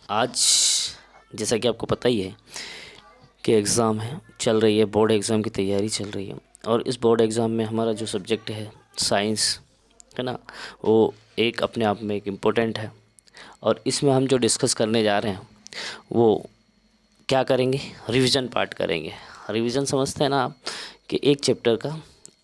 आज जैसा कि आपको पता ही है कि एग्ज़ाम है, चल रही है, बोर्ड एग्ज़ाम की तैयारी चल रही है। और इस बोर्ड एग्ज़ाम में हमारा जो सब्जेक्ट है साइंस है ना, वो एक अपने आप में एक इम्पोर्टेंट है। और इसमें हम जो डिस्कस करने जा रहे हैं वो क्या करेंगे, रिवीजन पार्ट करेंगे। रिवीजन समझते हैं ना आप, कि एक चैप्टर का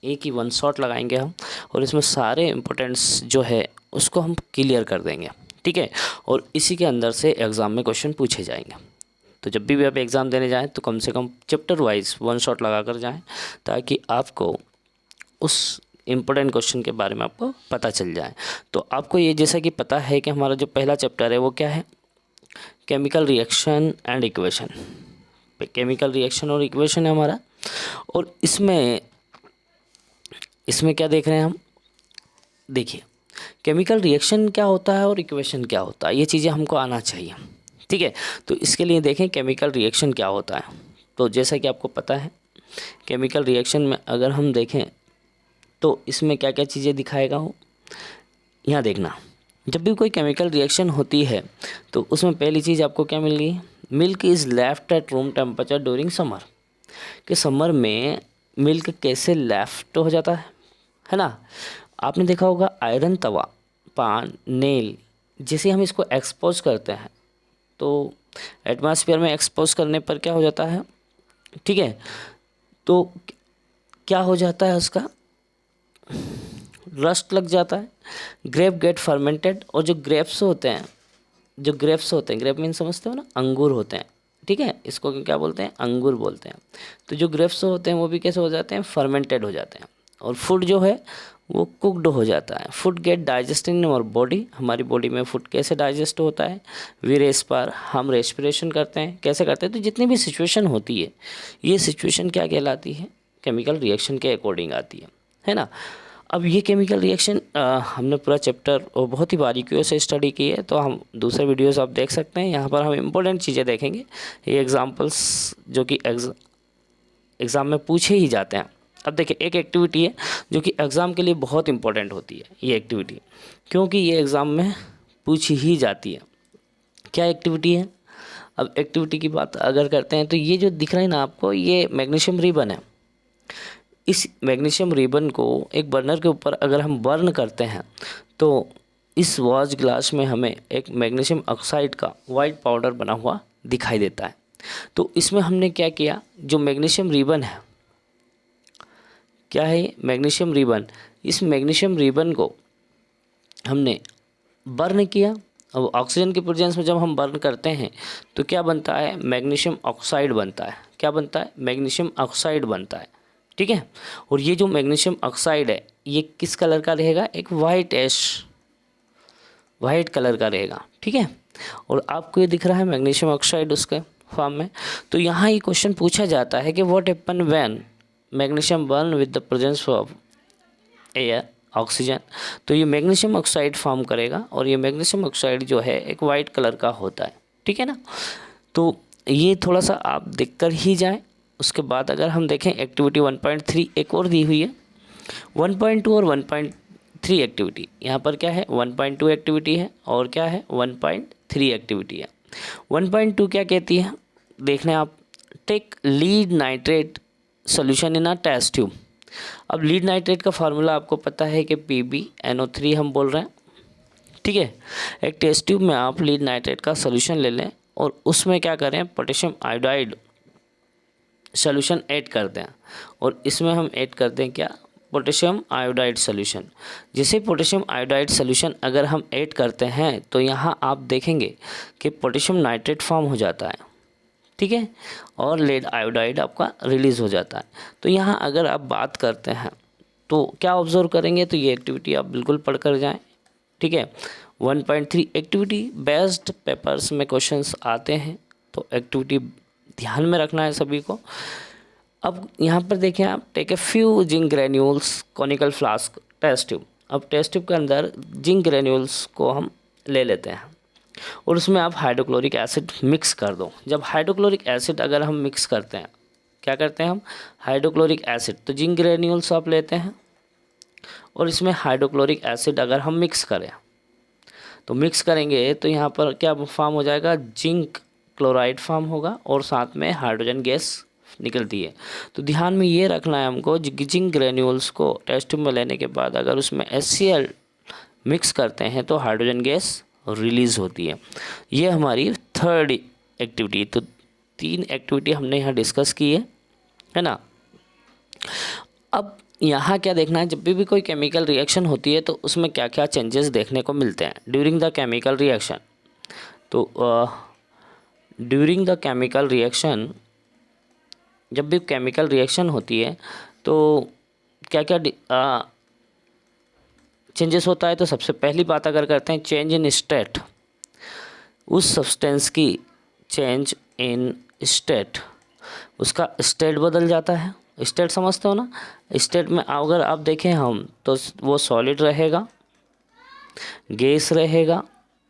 एक ही वन शॉट लगाएंगे हम, और इसमें सारे इम्पोर्टेंट्स जो है उसको हम क्लियर कर देंगे, ठीक है। और इसी के अंदर से एग्ज़ाम में क्वेश्चन पूछे जाएंगे। तो जब भी आप एग्ज़ाम देने जाएं तो कम से कम चैप्टर वाइज वन शॉट लगा कर जाएँ, ताकि आपको उस इम्पोर्टेंट क्वेश्चन के बारे में आपको पता चल जाए। तो आपको ये जैसा कि पता है कि हमारा जो पहला चैप्टर है वो क्या है, chemical reaction and equation. Chemical reaction और इक्वेशन है हमारा। और इसमें इसमें क्या देख रहे हैं हम, देखिए केमिकल रिएक्शन क्या होता है और इक्वेशन क्या होता है, ये चीज़ें हमको आना चाहिए, ठीक है। तो इसके लिए देखें केमिकल रिएक्शन क्या होता है। तो जैसा कि आपको पता है, केमिकल रिएक्शन में अगर हम देखें तो इसमें क्या क्या चीज़ें दिखाएगा हो, यहाँ देखना। जब भी कोई केमिकल रिएक्शन होती है तो उसमें पहली चीज़ आपको क्या मिल गई, milk is left at room temperature during summer. कि समर में मिल्क कैसे लेफ्ट हो जाता है ना। आपने देखा होगा आयरन तवा, पान, नेल, जैसे हम इसको एक्सपोज करते हैं तो एटमॉस्फेयर में एक्सपोज करने पर क्या हो जाता है, ठीक है। तो क्या हो जाता है, उसका रस्ट लग जाता है, ग्रेप गेट फर्मेंटेड। और जो ग्रेप्स होते हैं, जो ग्रेप्स होते हैं, ग्रेप मीन समझते हो ना, अंगूर होते हैं, ठीक है। इसको क्या बोलते हैं, अंगूर बोलते हैं। तो जो ग्रेप्स होते हैं वो भी कैसे हो जाते हैं, फर्मेंटेड हो जाते हैं। और फूड जो है वो कुकड हो जाता है। Food get digest in our body, हमारी बॉडी में फूड कैसे डाइजेस्ट होता है, वी रेस्पायर, हम रेस्पिरेशन करते हैं, कैसे करते हैं। तो जितनी भी सिचुएशन होती है, ये सिचुएशन क्या कहलाती है, केमिकल रिएक्शन के अकॉर्डिंग आती है ना। अब ये केमिकल रिएक्शन हमने पूरा चैप्टर और बहुत ही बारीकियों से स्टडी की है, तो हम दूसरे वीडियोस आप देख सकते हैं। यहाँ पर हम इम्पोर्टेंट चीज़ें देखेंगे, ये एग्जांपल्स जो कि एग्ज़ाम में पूछे ही जाते हैं। अब देखिए एक एक्टिविटी है जो कि एग्ज़ाम के लिए बहुत इंपॉर्टेंट होती है, ये एक्टिविटी, क्योंकि ये एग्ज़ाम में पूछी ही जाती है। क्या एक्टिविटी है, अब एक्टिविटी की बात अगर करते हैं तो ये जो दिख रहा है ना आपको, ये मैग्नीशियम रिबन है। इस मैग्नीशियम रिबन को एक बर्नर के ऊपर अगर हम बर्न करते हैं तो इस वॉच ग्लास में हमें एक मैग्नीशियम ऑक्साइड का वाइट पाउडर बना हुआ दिखाई देता है। तो इसमें हमने क्या किया, जो मैग्नीशियम रिबन है, क्या है मैग्नीशियम रिबन, इस मैग्नीशियम रिबन को हमने बर्न किया। अब ऑक्सीजन की प्रेजेंस में जब हम बर्न करते हैं तो क्या बनता है, मैग्नीशियम ऑक्साइड बनता है। क्या बनता है, मैग्नीशियम ऑक्साइड बनता है, ठीक है। और ये जो मैग्नीशियम ऑक्साइड है ये किस कलर का रहेगा, एक वाइट कलर का रहेगा, ठीक है। और आपको ये दिख रहा है मैग्नीशियम ऑक्साइड उसके फॉर्म में। तो यहाँ ये क्वेश्चन पूछा जाता है कि what happen when magnesium burn with the presence of air, oxygen. तो ये मैग्नीशियम ऑक्साइड फॉर्म करेगा, और ये मैग्नीशियम ऑक्साइड जो है एक वाइट कलर का होता है, ठीक है ना। तो ये थोड़ा सा आप देख कर ही जाएं। उसके बाद अगर हम देखें एक्टिविटी 1.3 एक और दी हुई है, 1.2 और 1.3 एक्टिविटी। यहाँ पर क्या है, 1.2 एक्टिविटी है और क्या है 1.3 एक्टिविटी है। 1.2 क्या कहती है, देख लें आप, take lead nitrate solution in a test tube. अब लीड नाइट्रेट का फार्मूला आपको पता है कि PbNO3 हम बोल रहे हैं, ठीक है। एक टेस्ट ट्यूब में आप लीड नाइट्रेट का सोल्यूशन ले लें और उसमें क्या करें, पोटेशियम आयोडाइड सोल्यूशन ऐड कर दें। और इसमें हम ऐड करते हैं क्या, पोटेशियम आयोडाइड सोल्यूशन। जैसे पोटेशियम आयोडाइड सोल्यूशन अगर हम ऐड करते हैं तो यहाँ आप देखेंगे कि पोटेशियम नाइट्रेट फॉर्म हो जाता है, ठीक है। और लेड आयोडाइड आपका रिलीज़ हो जाता है। तो यहाँ अगर आप बात करते हैं तो क्या ऑब्जर्व करेंगे, तो ये एक्टिविटी आप बिल्कुल पढ़ कर जाएँ, ठीक है। 1.3 एक्टिविटी बेस्ड पेपर्स में क्वेश्चंस आते हैं, तो एक्टिविटी ध्यान में रखना है सभी को। अब यहाँ पर देखें आप, take a few zinc granules conical flask test tube. अब टेस्ट ट्यूब के अंदर जिंक ग्रेन्यूल्स को हम ले लेते हैं और उसमें आप हाइड्रोक्लोरिक एसिड मिक्स कर दो। जब हाइड्रोक्लोरिक एसिड अगर हम मिक्स करते हैं, क्या करते हैं हम, हाइड्रोक्लोरिक एसिड, तो जिंक ग्रेन्यूल्स आप लेते हैं और इसमें हाइड्रोक्लोरिक एसिड अगर हम मिक्स करें तो मिक्स करेंगे तो यहाँ पर क्या फॉर्म हो जाएगा, जिंक क्लोराइड फॉर्म होगा और साथ में हाइड्रोजन गैस निकलती है। तो ध्यान में ये रखना है हमको, जिंक ग्रेन्यूल्स को टेस्ट में लेने के बाद अगर उसमें HCl मिक्स करते हैं तो हाइड्रोजन गैस रिलीज होती है। ये हमारी थर्ड एक्टिविटी। तो 3 एक्टिविटी हमने यहाँ डिस्कस की है ना। अब यहाँ क्या देखना है, जब भी कोई केमिकल रिएक्शन होती है तो उसमें क्या क्या चेंजेस देखने को मिलते हैं ड्यूरिंग द केमिकल रिएक्शन। तो ड्यूरिंग द केमिकल रिएक्शन, जब भी केमिकल रिएक्शन होती है तो क्या क्या चेंजेस होता है। तो सबसे पहली बात अगर करते हैं चेंज इन स्टेट, उस सब्सटेंस की चेंज इन स्टेट, उसका स्टेट बदल जाता है। स्टेट समझते हो ना, स्टेट में अगर आप देखें हम तो वो सॉलिड रहेगा, गैस रहेगा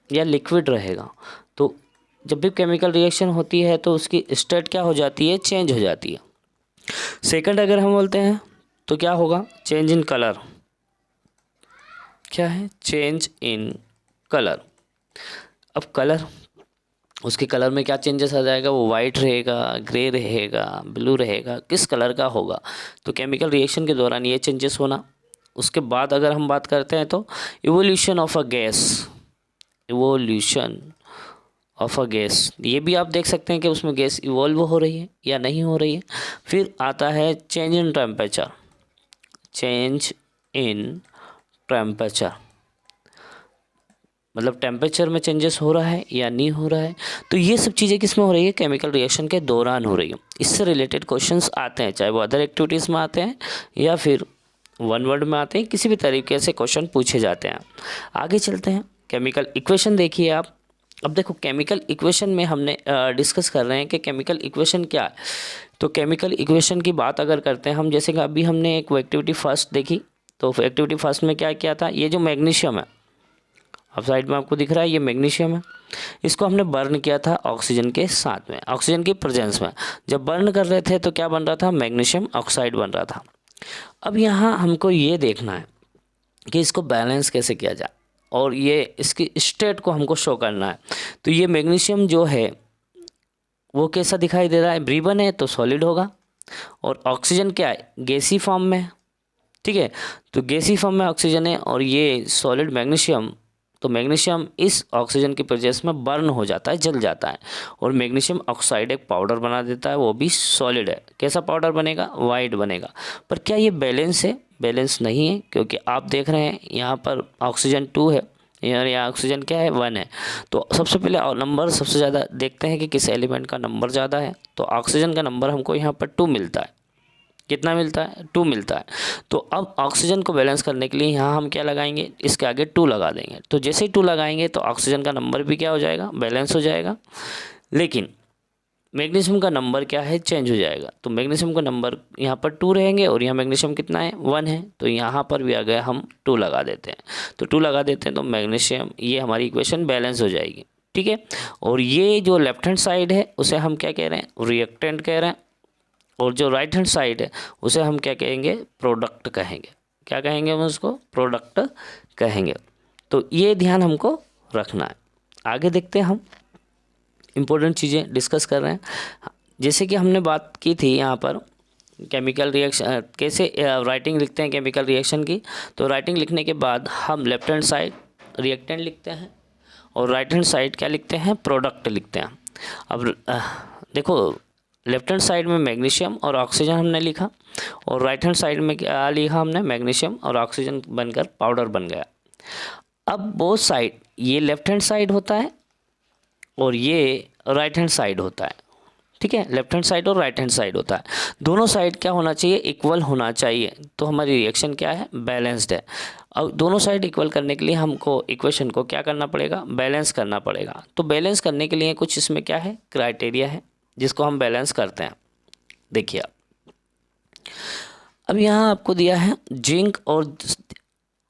या लिक्विड रहेगा। तो जब भी केमिकल रिएक्शन होती है तो उसकी स्टेट क्या हो जाती है, चेंज हो जाती है। सेकंड अगर हम बोलते हैं तो क्या होगा, चेंज इन कलर। क्या है, चेंज इन कलर। अब कलर, उसके कलर में क्या चेंजेस आ जाएगा, वो वाइट रहेगा, ग्रे रहेगा, ब्लू रहेगा, किस कलर का होगा। तो केमिकल रिएक्शन के दौरान ये चेंजेस होना। उसके बाद अगर हम बात करते हैं तो evolution of a gas, evolution of a gas, ये भी आप देख सकते हैं कि उसमें गैस इवॉल्व हो रही है या नहीं हो रही है। फिर आता है change in temperature, change in temperature, मतलब टेम्परेचर में चेंजेस हो रहा है या नहीं हो रहा है। तो ये सब चीज़ें किस में हो रही है, केमिकल रिएक्शन के दौरान हो रही है। इससे रिलेटेड क्वेश्चंस आते हैं, चाहे वो अदर एक्टिविटीज़ में आते हैं या फिर वन वर्ड में आते हैं, किसी भी तरीके से क्वेश्चन पूछे जाते हैं। आगे चलते हैं, केमिकल इक्वेशन देखिए आप। अब देखो केमिकल इक्वेशन में हमने डिस्कस कर रहे हैं कि केमिकल इक्वेशन क्या है। तो केमिकल इक्वेशन की बात अगर करते हैं हम, जैसे कि अभी हमने एक एक्टिविटी फर्स्ट देखी, तो एक्टिविटी फर्स्ट में क्या किया था, ये जो मैग्नीशियम है, अब साइड में आपको दिख रहा है ये मैग्नीशियम है, इसको हमने बर्न किया था ऑक्सीजन के साथ में, ऑक्सीजन की प्रेजेंस में। जब बर्न कर रहे थे तो क्या बन रहा था, मैग्नीशियम ऑक्साइड बन रहा था। अब यहाँ हमको ये देखना है कि इसको बैलेंस कैसे किया जाए और ये इसकी स्टेट को हमको शो करना है। तो ये मैग्नीशियम जो है वो कैसा दिखाई दे रहा है, ब्रीबन है तो सॉलिड होगा, और ऑक्सीजन क्या है, गैसी फॉर्म में। ठीक है, तो गैसी फॉर्म में ऑक्सीजन है और ये सॉलिड मैग्नीशियम। तो मैग्नीशियम इस ऑक्सीजन की प्रेजेंस में बर्न हो जाता है, जल जाता है, और मैग्नीशियम ऑक्साइड एक पाउडर बना देता है, वो भी सॉलिड है। कैसा पाउडर बनेगा, वाइट बनेगा। पर क्या ये बैलेंस है, बैलेंस नहीं है, क्योंकि आप देख रहे हैं यहाँ पर ऑक्सीजन 2 है, यहाँ ऑक्सीजन क्या है, 1 है। तो सबसे पहले नंबर सबसे ज़्यादा देखते हैं कि किस एलिमेंट का नंबर ज़्यादा है। तो ऑक्सीजन का नंबर हमको यहाँ पर 2 मिलता है। कितना मिलता है, 2 मिलता है। तो अब ऑक्सीजन को बैलेंस करने के लिए यहाँ हम क्या लगाएंगे, इसके आगे 2 लगा देंगे। तो जैसे ही 2 लगाएंगे तो ऑक्सीजन का नंबर भी क्या हो जाएगा, बैलेंस हो जाएगा। लेकिन मैग्नीशियम का नंबर क्या है, चेंज हो जाएगा। तो मैग्नीशियम का नंबर यहाँ पर 2 रहेंगे और यहाँ मैग्नीशियम कितना है, 1 है। तो यहाँ पर भी आ गया, हम 2 लगा देते हैं। तो 2 लगा देते हैं तो मैग्नीशियम, ये हमारी इक्वेशन बैलेंस हो जाएगी। ठीक है, और ये जो लेफ्ट हैंड साइड है उसे हम क्या कह रहे हैं, रिएक्टेंट कह रहे हैं, और जो राइट हैंड साइड है उसे हम क्या कहेंगे, प्रोडक्ट कहेंगे। क्या कहेंगे हम उसको, प्रोडक्ट कहेंगे। तो ये ध्यान हमको रखना है। आगे देखते हैं, हम इम्पोर्टेंट चीज़ें डिस्कस कर रहे हैं। जैसे कि हमने बात की थी यहाँ पर केमिकल रिएक्शन कैसे राइटिंग लिखते हैं केमिकल रिएक्शन की। तो राइटिंग लिखने के बाद हम लेफ्ट हैंड साइड रिएक्टेंट लिखते हैं और राइट हैंड साइड क्या लिखते हैं, प्रोडक्ट लिखते हैं। अब देखो, लेफ्ट हैंड साइड में मैग्नीशियम और ऑक्सीजन हमने लिखा, और राइट हैंड साइड में क्या लिखा हमने, मैग्नीशियम और ऑक्सीजन बनकर पाउडर बन गया। अब बोथ साइड, ये लेफ्ट हैंड साइड होता है और ये राइट हैंड साइड होता है। ठीक है, लेफ्ट हैंड साइड और राइट हैंड साइड होता है। दोनों साइड क्या होना चाहिए, इक्वल होना चाहिए। तो हमारी रिएक्शन क्या है, बैलेंस्ड है। अब दोनों साइड इक्वल करने के लिए हमको इक्वेशन को क्या करना पड़ेगा, बैलेंस करना पड़ेगा। तो बैलेंस करने के लिए कुछ इसमें क्या है, क्राइटेरिया है जिसको हम बैलेंस करते हैं। देखिए अब यहाँ आपको दिया है जिंक और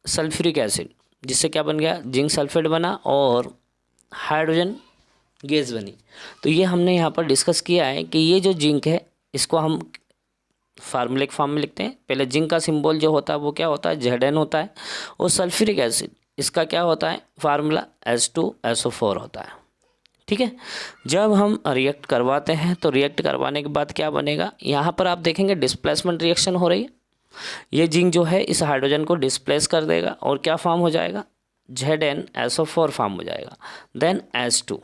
सल्फ्यूरिक एसिड, जिससे क्या बन गया, जिंक सल्फेट बना और हाइड्रोजन गैस बनी। तो ये हमने यहाँ पर डिस्कस किया है कि ये जो जिंक है इसको हम फार्मूलिक फॉर्म में लिखते हैं। पहले जिंक का सिंबल जो होता है वो क्या होता है, Zn होता है, और सल्फ्यूरिक एसिड इसका क्या होता है फार्मूला, H2SO4 होता है। ठीक है, जब हम रिएक्ट करवाते हैं तो रिएक्ट करवाने के बाद क्या बनेगा, यहाँ पर आप देखेंगे डिस्प्लेसमेंट रिएक्शन हो रही है। ये जिंक जो है इस हाइड्रोजन को डिस्प्लेस कर देगा और क्या फॉर्म हो जाएगा, ZnSO4 फॉर्म हो जाएगा। Then H2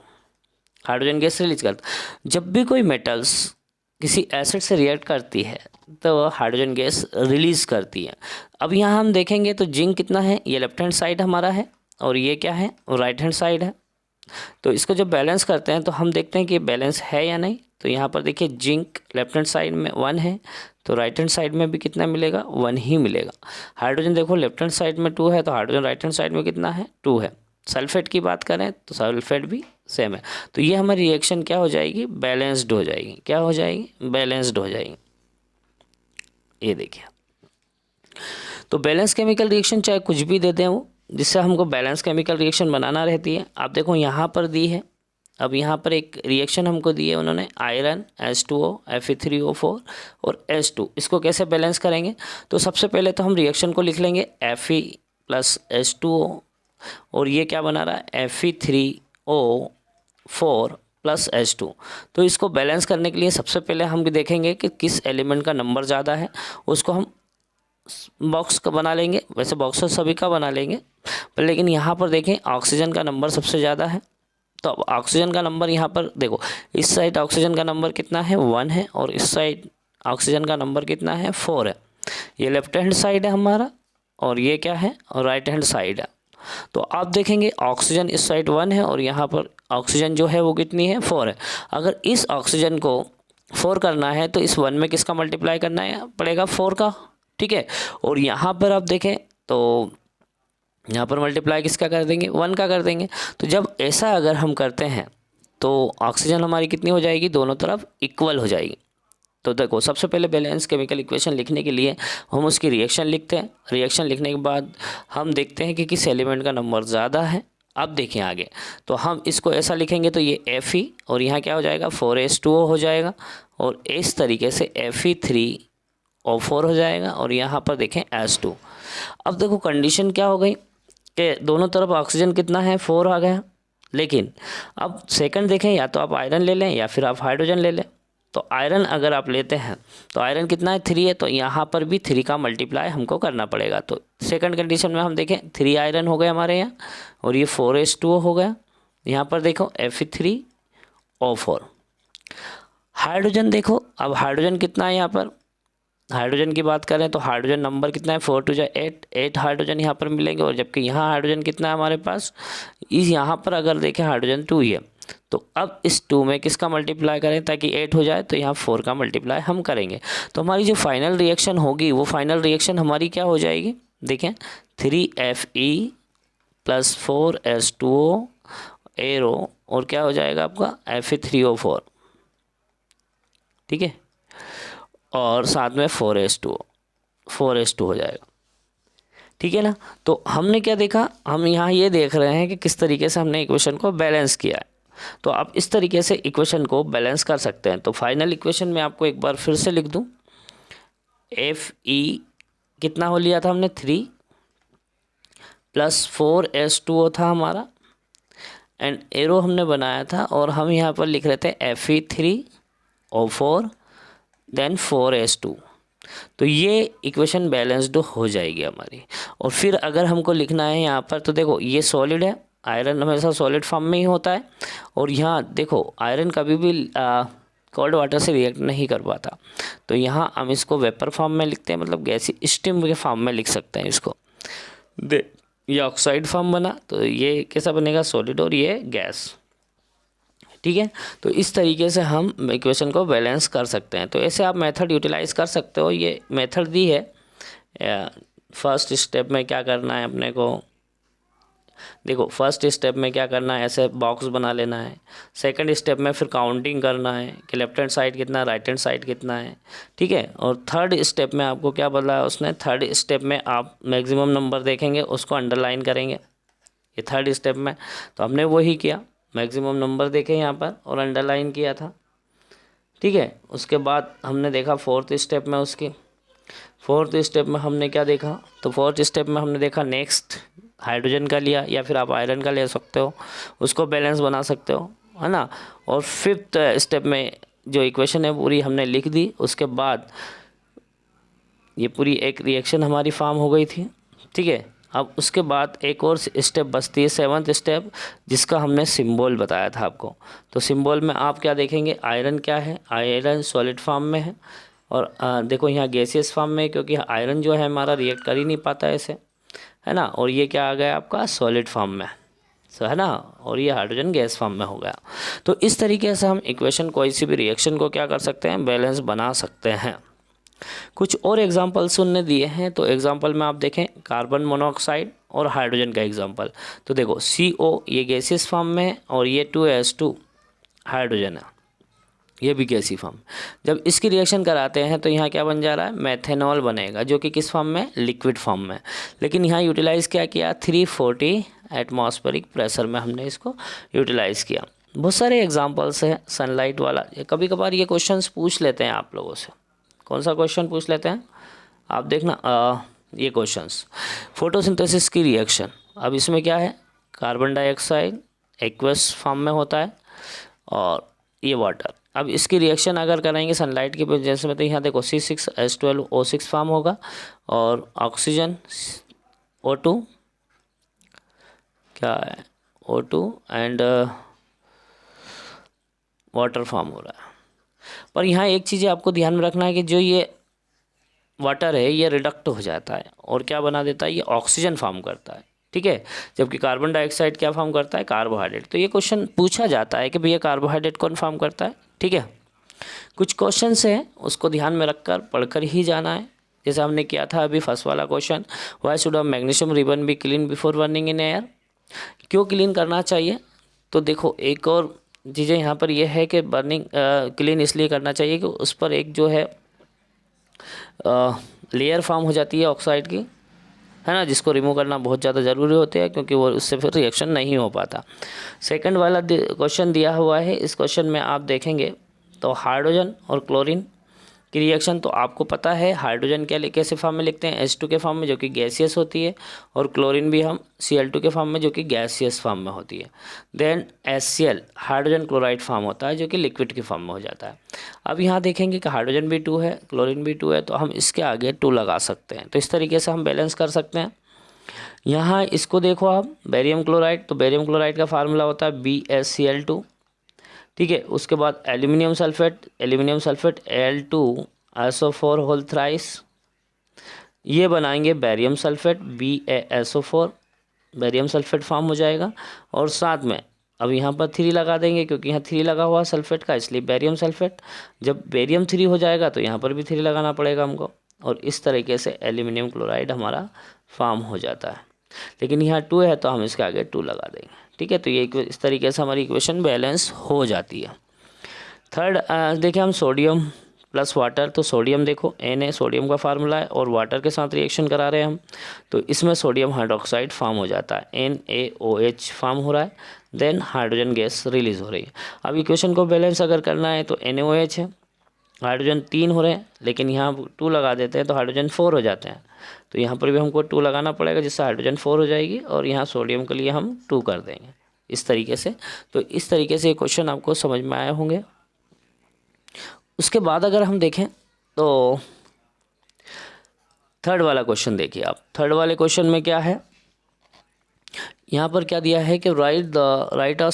hydrogen gas release करता। जब भी कोई मेटल्स किसी एसिड से रिएक्ट करती है तो हाइड्रोजन गैस रिलीज करती है। अब यहाँ हम देखेंगे तो जिंक कितना है, ये लेफ्ट हैंड साइड हमारा है और ये क्या है, राइट हैंड साइड है। तो इसको जब बैलेंस करते हैं तो हम देखते हैं कि बैलेंस है या नहीं। तो यहाँ पर देखिए जिंक लेफ्ट हैंड साइड में 1 है तो राइट हैंड साइड में भी कितना मिलेगा, 1 ही मिलेगा। हाइड्रोजन देखो लेफ्ट हैंड साइड में 2 है तो हाइड्रोजन राइट हैंड साइड में कितना है, 2 है। सल्फेट की बात करें तो सल्फेट भी सेम है। तो ये हमारी रिएक्शन क्या हो जाएगी, बैलेंस्ड हो जाएगी। क्या हो जाएगी, बैलेंस्ड हो जाएगी। ये देखिए, तो बैलेंस केमिकल रिएक्शन चाहे कुछ भी दे दें वो, जिससे हमको बैलेंस केमिकल रिएक्शन बनाना रहती है। आप देखो यहाँ पर दी है, अब यहाँ पर एक रिएक्शन हमको दी है उन्होंने, आयरन H2O Fe3O4 और H2। इसको कैसे बैलेंस करेंगे, तो सबसे पहले तो हम रिएक्शन को लिख लेंगे Fe + H2O और ये क्या बना रहा है, Fe3O4 + H2। तो इसको बैलेंस करने के लिए सबसे पहले हम देखेंगे कि किस एलिमेंट का नंबर ज़्यादा है, उसको हम बॉक्स का बना लेंगे। वैसे बॉक्स तो सभी का बना लेंगे पर लेकिन यहाँ पर देखें ऑक्सीजन का नंबर सबसे ज़्यादा है। तो अब ऑक्सीजन का नंबर यहाँ पर देखो, इस साइड ऑक्सीजन का नंबर कितना है, 1 है और इस साइड ऑक्सीजन का नंबर कितना है, 4 है। ये लेफ्ट हैंड साइड है हमारा और ये क्या है, और राइट हैंड साइड है। तो आप देखेंगे ऑक्सीजन इस साइड 1 है और यहाँ पर ऑक्सीजन जो है वो कितनी है, 4 है। अगर इस ऑक्सीजन को 4 करना है तो इस 1 में किसका मल्टीप्लाई करना है पड़ेगा, 4 का। ठीक है, और यहाँ पर आप देखें तो यहाँ पर मल्टीप्लाई किसका कर देंगे, 1 का कर देंगे। तो जब ऐसा अगर हम करते हैं तो ऑक्सीजन हमारी कितनी हो जाएगी, दोनों तरफ इक्वल हो जाएगी। तो देखो सबसे पहले बैलेंस केमिकल इक्वेशन लिखने के लिए हम उसकी रिएक्शन लिखते हैं। रिएक्शन लिखने के बाद हम देखते हैं कि किस एलिमेंट का नंबर ज़्यादा है। अब देखें आगे, तो हम इसको ऐसा लिखेंगे तो ये Fe और यहाँ क्या हो जाएगा, 4H2O हो जाएगा और इस तरीके से Fe3O4 हो जाएगा और यहाँ पर देखें H2। अब देखो कंडीशन क्या हो गई कि दोनों तरफ ऑक्सीजन कितना है, 4 आ गया। लेकिन अब सेकंड देखें, या तो आप आयरन ले लें या फिर आप हाइड्रोजन ले लें। तो आयरन अगर आप लेते हैं तो आयरन कितना है, 3 है। तो यहाँ पर भी 3 का मल्टीप्लाई हमको करना पड़ेगा। तो सेकंड कंडीशन में हम देखें 3 आयरन हो गए हमारे यहाँ और ये 4H2O हो गया। यहाँ पर देखो Fe3O4। हाइड्रोजन देखो, अब हाइड्रोजन कितना है, यहाँ पर हाइड्रोजन की बात करें तो हाइड्रोजन नंबर कितना है, 4 × 2 = 8 हाइड्रोजन यहाँ पर मिलेंगे। और जबकि यहाँ हाइड्रोजन कितना है हमारे पास, इस यहाँ पर अगर देखें हाइड्रोजन 2 ही है। तो अब इस 2 में किसका मल्टीप्लाई करें ताकि 8 हो जाए, तो यहाँ 4 का मल्टीप्लाई हम करेंगे। तो हमारी जो फाइनल रिएक्शन होगी वो फाइनल रिएक्शन हमारी क्या हो जाएगी, देखें 3Fe + 4H2O एरो और क्या हो जाएगा आपका Fe3O4। ठीक है, और साथ में 4H2 हो जाएगा। ठीक है ना। तो हमने क्या देखा, हम यहाँ ये देख रहे हैं कि किस तरीके से हमने इक्वेशन को बैलेंस किया है। तो आप इस तरीके से इक्वेशन को बैलेंस कर सकते हैं। तो फाइनल इक्वेशन में आपको एक बार फिर से लिख दूं, Fe कितना हो लिया था हमने, 3 + 4H2O था हमारा एंड एरो हमने बनाया था और हम यहाँ पर लिख रहे थे Fe3O4 देन 4H2। तो ये इक्वेशन बैलेंस्ड हो जाएगी हमारी। और फिर अगर हमको लिखना है यहाँ पर, तो देखो ये सॉलिड है, आयरन हमेशा सॉलिड फॉर्म में ही होता है। और यहाँ देखो आयरन कभी भी कोल्ड वाटर से रिएक्ट नहीं कर पाता। तो यहाँ हम इसको वेपर फॉर्म में लिखते हैं, मतलब गैसी स्टीम के फॉर्म में लिख सकते हैं इसको। ये ऑक्साइड फॉर्म बना तो ये कैसा बनेगा, सॉलिड, और ये गैस। ठीक है, तो इस तरीके से हम इक्वेशन को बैलेंस कर सकते हैं। तो ऐसे आप मेथड यूटिलाइज कर सकते हो। ये मेथड दी है, फर्स्ट स्टेप में क्या करना है अपने को, देखो फर्स्ट स्टेप में क्या करना है, ऐसे बॉक्स बना लेना है। सेकंड स्टेप में फिर काउंटिंग करना है कि लेफ्ट हैंड साइड कितना, राइट हैंड साइड कितना है। ठीक है, और थर्ड स्टेप में आपको क्या बोला है उसने, थर्ड स्टेप में आप मैक्सिमम नंबर देखेंगे उसको अंडरलाइन करेंगे। ये थर्ड स्टेप में तो हमने वही किया, मैक्सिमम नंबर देखे यहाँ पर और अंडरलाइन किया था। ठीक है, उसके बाद हमने देखा फोर्थ स्टेप में, उसकी फोर्थ स्टेप में हमने क्या देखा, तो फोर्थ स्टेप में हमने देखा नेक्स्ट हाइड्रोजन का लिया या फिर आप आयरन का ले सकते हो, उसको बैलेंस बना सकते हो, है ना। और फिफ्थ स्टेप में जो इक्वेशन है पूरी हमने लिख दी। उसके बाद ये पूरी एक रिएक्शन हमारी फॉर्म हो गई थी, ठीक है। अब उसके बाद एक और स्टेप बचती है, सेवन्थ स्टेप, जिसका हमने सिंबल बताया था आपको। तो सिंबल में आप क्या देखेंगे, आयरन क्या है, आयरन सॉलिड फॉर्म में है, और देखो यहाँ गैसियस फॉर्म में, क्योंकि आयरन जो है हमारा रिएक्ट कर ही नहीं पाता ऐसे, है ना। और ये क्या आ गया आपका, सॉलिड फॉर्म में, है ना। और ये हाइड्रोजन गैस फॉर्म में हो गया। तो इस तरीके से हम इक्वेशन, कोई सी भी रिएक्शन को क्या कर सकते हैं, बैलेंस बना सकते हैं। कुछ और एग्जांपल्स उनने दिए हैं, तो एग्जांपल में आप देखें कार्बन मोनोऑक्साइड और हाइड्रोजन का एग्जांपल। तो देखो CO ये गैसियस फॉर्म में है, और ये 2H2 हाइड्रोजन है, ये भी गैसी फॉर्म। जब इसकी रिएक्शन कराते हैं तो यहाँ क्या बन जा रहा है, मेथेनॉल बनेगा, जो कि किस फॉर्म में, लिक्विड फॉर्म में। लेकिन यहाँ यूटिलाइज़ क्या किया, 340 एटमॉस्फेरिक प्रेशर में हमने इसको यूटिलाइज़ किया। बहुत सारे एग्जांपल्स हैं, सनलाइट वाला, कभी कभार ये क्वेश्चंस पूछ लेते हैं आप लोगों से। कौन सा क्वेश्चन पूछ लेते हैं आप देखना, ये क्वेश्चंस, फोटोसिंथेसिस की रिएक्शन। अब इसमें क्या है, कार्बन डाइऑक्साइड एक्वस फॉर्म में होता है, और ये वाटर। अब इसकी रिएक्शन अगर करेंगे सनलाइट की वजह में, तो यहाँ देखो C6H12O6 फॉर्म होगा, और ऑक्सीजन O2 क्या है, O2 एंड वाटर फॉर्म हो रहा है। पर यहाँ एक चीज़ आपको ध्यान में रखना है कि जो ये वाटर है ये रिडक्ट हो जाता है, और क्या बना देता है, ये ऑक्सीजन फॉर्म करता है, ठीक है। जबकि कार्बन डाइऑक्साइड क्या फॉर्म करता है, कार्बोहाइड्रेट। तो ये क्वेश्चन पूछा जाता है कि भैया कार्बोहाइड्रेट कौन फॉर्म करता है, ठीक है। कुछ क्वेश्चन हैं उसको ध्यान में रखकर पढ़कर ही जाना है। जैसे हमने किया था अभी फर्स्ट वाला question, why should a magnesium ribbon be clean before burning in air, क्यों क्लीन करना चाहिए। तो देखो एक और चीज़ें यहाँ पर यह है कि बर्निंग क्लीन इसलिए करना चाहिए कि उस पर एक जो है लेयर फॉर्म हो जाती है ऑक्साइड की, है ना, जिसको रिमूव करना बहुत ज़्यादा ज़रूरी होता है, क्योंकि वो उससे फिर रिएक्शन नहीं हो पाता। सेकंड वाला क्वेश्चन दिया हुआ है, इस क्वेश्चन में आप देखेंगे तो हाइड्रोजन और क्लोरीन की रिएक्शन, तो आपको पता है हाइड्रोजन कैसे फॉर्म में लिखते हैं, H2 के फॉर्म में, जो कि गैसियस होती है, और क्लोरीन भी हम Cl2 के फॉर्म में, जो कि गैसियस फॉर्म में होती है। Then HCl hydrogen chloride form होता है, जो कि लिक्विड के फॉर्म में हो जाता है। अब यहाँ देखेंगे कि हाइड्रोजन भी 2 है, क्लोरीन भी 2 है, तो हम इसके आगे 2 लगा सकते हैं। तो इस तरीके से हम बैलेंस कर सकते हैं। यहाँ इसको देखो आप, बेरियम क्लोराइड, तो बेरियम क्लोराइड का फार्मूला होता है BaCl2, ठीक है। उसके बाद aluminium sulphate Al2SO4 whole thrice, ये बनाएंगे barium sulphate BaSO4, barium sulphate form हो जाएगा। और साथ में अब यहाँ पर 3 लगा देंगे, क्योंकि यहाँ 3 लगा हुआ सल्फेट का, इसलिए बेरियम सल्फेट। जब बेरियम 3 हो जाएगा तो यहाँ पर भी 3 लगाना पड़ेगा हमको, और इस तरीके से एल्यूमिनियम क्लोराइड हमारा फॉर्म हो जाता है। लेकिन यहाँ 2 है तो हम इसके आगे 2 लगा देंगे, ठीक है। तो ये इस तरीके से हमारी इक्वेशन बैलेंस हो जाती है। थर्ड देखिए हम सोडियम प्लस वाटर, तो सोडियम देखो Na सोडियम का फार्मूला है, और वाटर के साथ रिएक्शन करा रहे हैं हम, तो इसमें सोडियम हाइड्रोक्साइड फॉर्म हो जाता है, NaOH फॉर्म हो रहा है। देन हाइड्रोजन गैस रिलीज हो रही है। अब इक्वेशन को बैलेंस अगर करना है तो NaOH है, हाइड्रोजन 3 हो रहे हैं, लेकिन यहाँ 2 लगा देते हैं तो हाइड्रोजन 4 हो जाते हैं। तो यहाँ पर भी हमको 2 लगाना पड़ेगा, जिससे हाइड्रोजन 4 हो जाएगी, और यहाँ सोडियम के लिए हम 2 कर देंगे इस तरीके से। तो इस तरीके से ये क्वेश्चन आपको समझ में आए होंगे। उसके बाद अगर हम देखें तो थर्ड वाला क्वेश्चन देखिए आप। थर्ड वाले क्वेश्चन में क्या है, यहाँ पर क्या दिया है कि right a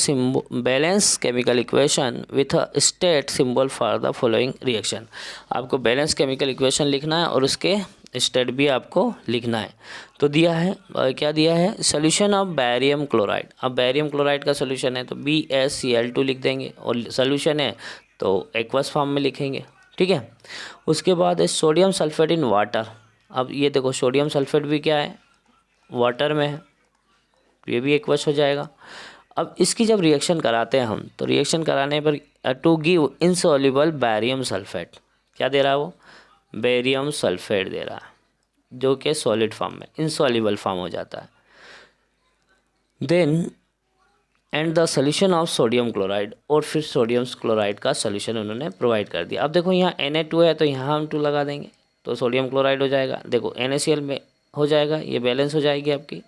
balance chemical equation with a state symbol for the following reaction. आपको बैलेंस केमिकल इक्वेशन लिखना है और उसके स्टेट भी आपको लिखना है। तो दिया है क्या दिया है, सोल्यूशन ऑफ बैरियम क्लोराइड। अब बैरियम क्लोराइड का सोल्यूशन है तो BaCl2 लिख देंगे, और सोल्यूशन है तो एक्वस फॉर्म में लिखेंगे, ठीक है। उसके बाद है सोडियम सल्फेट इन वाटर। अब ये देखो सोडियम सल्फेट भी क्या है, वाटर में है, ये भी एक्वस हो जाएगा। अब इसकी जब रिएक्शन कराते हैं हम, तो रिएक्शन कराने पर to give insoluble barium sulphate, क्या दे रहा है वो, बेरियम सल्फेट दे रहा है, जो कि सॉलिड फॉर्म में इनसॉल्युबल फॉर्म हो जाता है। Then and the solution of sodium chloride, और फिर सोडियम क्लोराइड का सोल्यूशन उन्होंने प्रोवाइड कर दिया। अब देखो यहाँ Na2 है तो यहाँ हम 2 लगा देंगे तो सोडियम क्लोराइड हो जाएगा। देखो NaCl में हो जाएगा, ये बैलेंस हो जाएगी आपकी,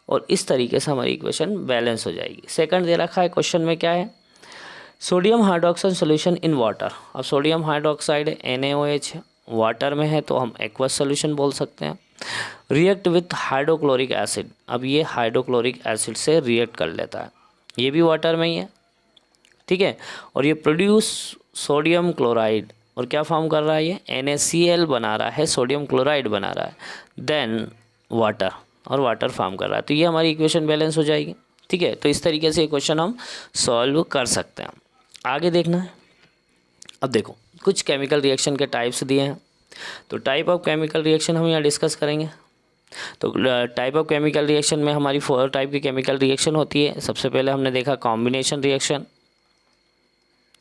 और इस तरीके से हमारी इक्वेशन बैलेंस हो जाएगी। सेकंड दे रखा है क्वेश्चन में क्या है, sodium hydroxide solution in water. अब सोडियम हाइड्रोक्साइड NaOH है, वाटर में है तो हम एक्वस सोल्यूशन बोल सकते हैं। रिएक्ट विथ हाइड्रोक्लोरिक एसिड, अब ये हाइड्रोक्लोरिक एसिड से रिएक्ट कर लेता है, ये भी वाटर में ही है, ठीक है। और ये प्रोड्यूस सोडियम क्लोराइड, और क्या फॉर्म कर रहा है, ये NaCl बना रहा है, सोडियम क्लोराइड बना रहा है, देन वाटर, और वाटर फॉर्म कर रहा है। तो ये हमारी इक्वेशन बैलेंस हो जाएगी, ठीक है। तो इस तरीके से क्वेश्चन हम सॉल्व कर सकते हैं। आगे देखना है, अब देखो कुछ केमिकल रिएक्शन के टाइप्स दिए हैं, तो टाइप ऑफ केमिकल रिएक्शन हम यहाँ डिस्कस करेंगे। तो टाइप ऑफ केमिकल रिएक्शन में हमारी 4 टाइप की केमिकल रिएक्शन होती है। सबसे पहले हमने देखा कॉम्बिनेशन रिएक्शन,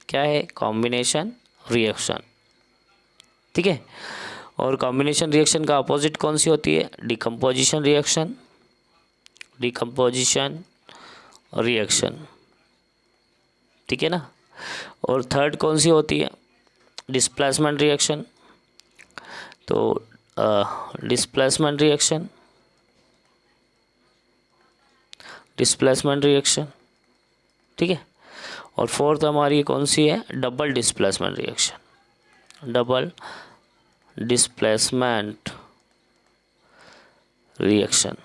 क्या है, कॉम्बिनेशन रिएक्शन, ठीक है। और कॉम्बिनेशन रिएक्शन का अपोजिट कौन सी होती है, डिकम्पोजिशन रिएक्शन, डिकम्पोजिशन रिएक्शन, ठीक है ना। और थर्ड कौन सी होती है, डिस्प्लेसमेंट रिएक्शन, तो डिस्प्लेसमेंट रिएक्शन, डिस्प्लेसमेंट रिएक्शन, ठीक है। और फोर्थ हमारी कौन सी है, double displacement reaction, double displacement reaction,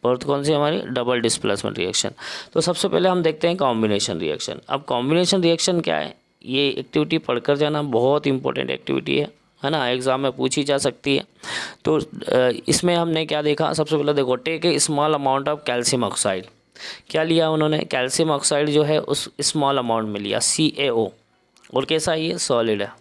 fourth कौन सी हमारी, डबल डिस्प्लेसमेंट रिएक्शन। तो सबसे पहले हम देखते हैं कॉम्बिनेशन रिएक्शन। अब कॉम्बिनेशन रिएक्शन क्या है, ये एक्टिविटी पढ़कर जाना, बहुत इंपॉर्टेंट एक्टिविटी है ना, एग्जाम में पूछी जा सकती है। तो इसमें हमने क्या देखा, सबसे पहले देखो, take a small amount of calcium oxide, क्या लिया उन्होंने, कैल्शियम ऑक्साइड जो है उस स्मॉल अमाउंट में लिया, CaO, और कैसा है ये, सॉलिड है।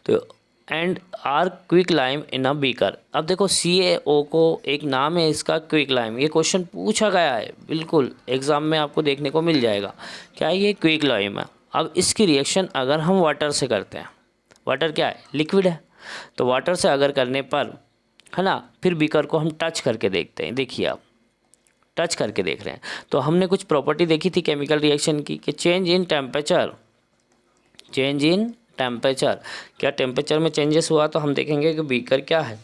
तो and or quick lime in a beaker. अब देखो CaO को एक नाम है इसका क्विक लाइम, ये क्वेश्चन पूछा गया है, बिल्कुल एग्जाम में आपको देखने को मिल जाएगा, क्या है ये, क्विक लाइम है। अब इसकी रिएक्शन अगर हम वाटर से करते हैं, वाटर क्या है, लिक्विड है, तो वाटर से अगर करने पर, है ना, फिर बीकर को हम टच करके देखते हैं, देखिए आप टच करके देख रहे हैं, तो हमने कुछ प्रॉपर्टी देखी थी केमिकल रिएक्शन की, कि change in temperature, change in temperature, क्या टेम्परेचर में चेंजेस हुआ तो हम देखेंगे कि बीकर क्या है,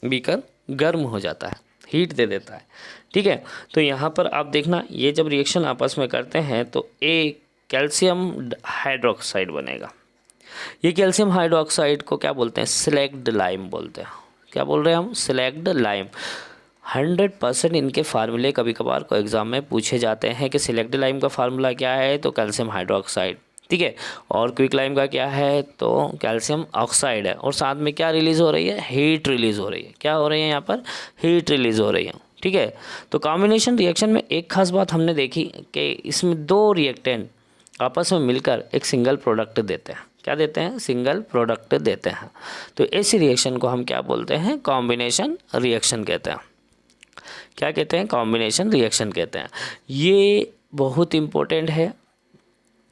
बीकर गर्म हो जाता है, हीट दे देता है, ठीक है। तो यहाँ पर आप देखना, ये जब रिएक्शन आपस में करते हैं तो एक कैल्शियम हाइड्रोक्साइड बनेगा। ये कैल्शियम हाइड्रोक्साइड को क्या बोलते हैं, स्लैग्ड लाइम बोलते हैं। क्या बोल रहे हैं हम, स्लैग्ड लाइम। 100% इनके फार्मूले कभी कभार को एग्जाम में पूछे जाते हैं कि सिलेक्ट लाइम का फार्मूला क्या है, तो कैल्शियम हाइड्रोक्साइड, ठीक है। और क्विक लाइम का क्या है, तो कैल्शियम ऑक्साइड है। और साथ में क्या रिलीज़ हो रही है, हीट रिलीज़ हो रही है, क्या हो रही है यहाँ पर, हीट रिलीज़ हो रही है, ठीक है। तो कॉम्बिनेशन रिएक्शन में एक खास बात हमने देखी कि इसमें 2 रिएक्टेंट आपस में मिलकर एक सिंगल प्रोडक्ट देते हैं, क्या देते हैं, सिंगल प्रोडक्ट देते हैं। तो ऐसी रिएक्शन को हम क्या बोलते हैं, कॉम्बिनेशन रिएक्शन कहते हैं। क्या कहते हैं, कॉम्बिनेशन रिएक्शन कहते हैं। ये बहुत इम्पोर्टेंट है,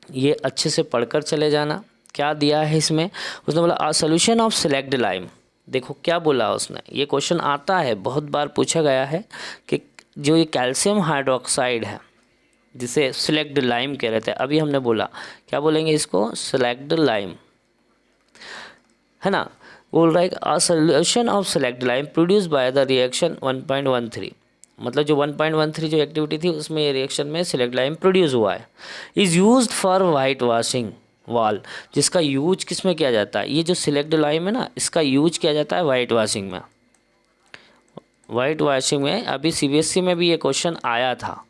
ये अच्छे से पढ़कर चले जाना। क्या दिया है इसमें, उसने बोला a solution of slaked lime. देखो क्या बोला उसने, ये क्वेश्चन आता है, बहुत बार पूछा गया है कि जो ये कैल्शियम हाइड्रोक्साइड है जिसे सिलेक्ट लाइम कह रहे थे, अभी हमने बोला क्या बोलेंगे इसको, सिलेक्ट लाइम, है ना। बोल रहा है a solution of slaked lime produce by the reaction 1.13, मतलब जो 1.13 जो एक्टिविटी थी उसमें ये रिएक्शन में सिलेक्ट लाइम प्रोड्यूस हुआ है, is used for white washing wall, जिसका यूज किस में किया जाता है, ये जो सिलेक्ट लाइम है ना, इसका यूज किया जाता है वाइट वॉशिंग में। वाइट वॉशिंग में अभी CBSE में भी ये क्वेश्चन आया था,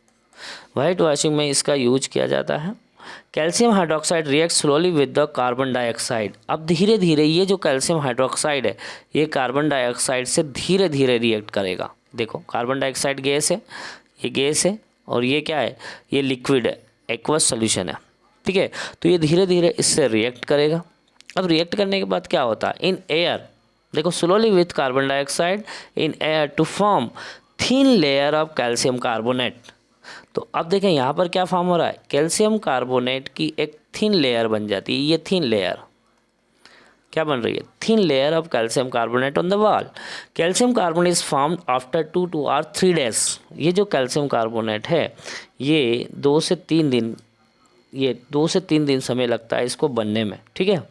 वाइट वॉशिंग में इसका यूज किया जाता है। Calcium hydroxide react slowly with the carbon dioxide. अब धीरे धीरे ये जो कैल्शियम हाइड्रोक्साइड है ये कार्बन डाइऑक्साइड से धीरे धीरे रिएक्ट करेगा। देखो कार्बन डाइऑक्साइड गैस है, ये गैस है, और ये क्या है, ये लिक्विड है, एक्वस सॉल्यूशन है, ठीक है। तो ये धीरे धीरे इससे रिएक्ट करेगा। अब रिएक्ट करने के बाद क्या होता है, इन एयर, देखो slowly with carbon dioxide in air to form thin layer of calcium carbonate. तो अब देखें यहाँ पर क्या फॉर्म हो रहा है, कैल्शियम कार्बोनेट की एक थिन लेयर बन जाती है। ये थिन लेयर क्या बन रही है, thin layer of calcium carbonate on the wall. Calcium carbonate is formed after 2 to 3 days। ये जो कैल्शियम कार्बोनेट है ये 2 से 3 दिन, ये 2 से 3 दिन समय लगता है इसको बनने में, ठीक है।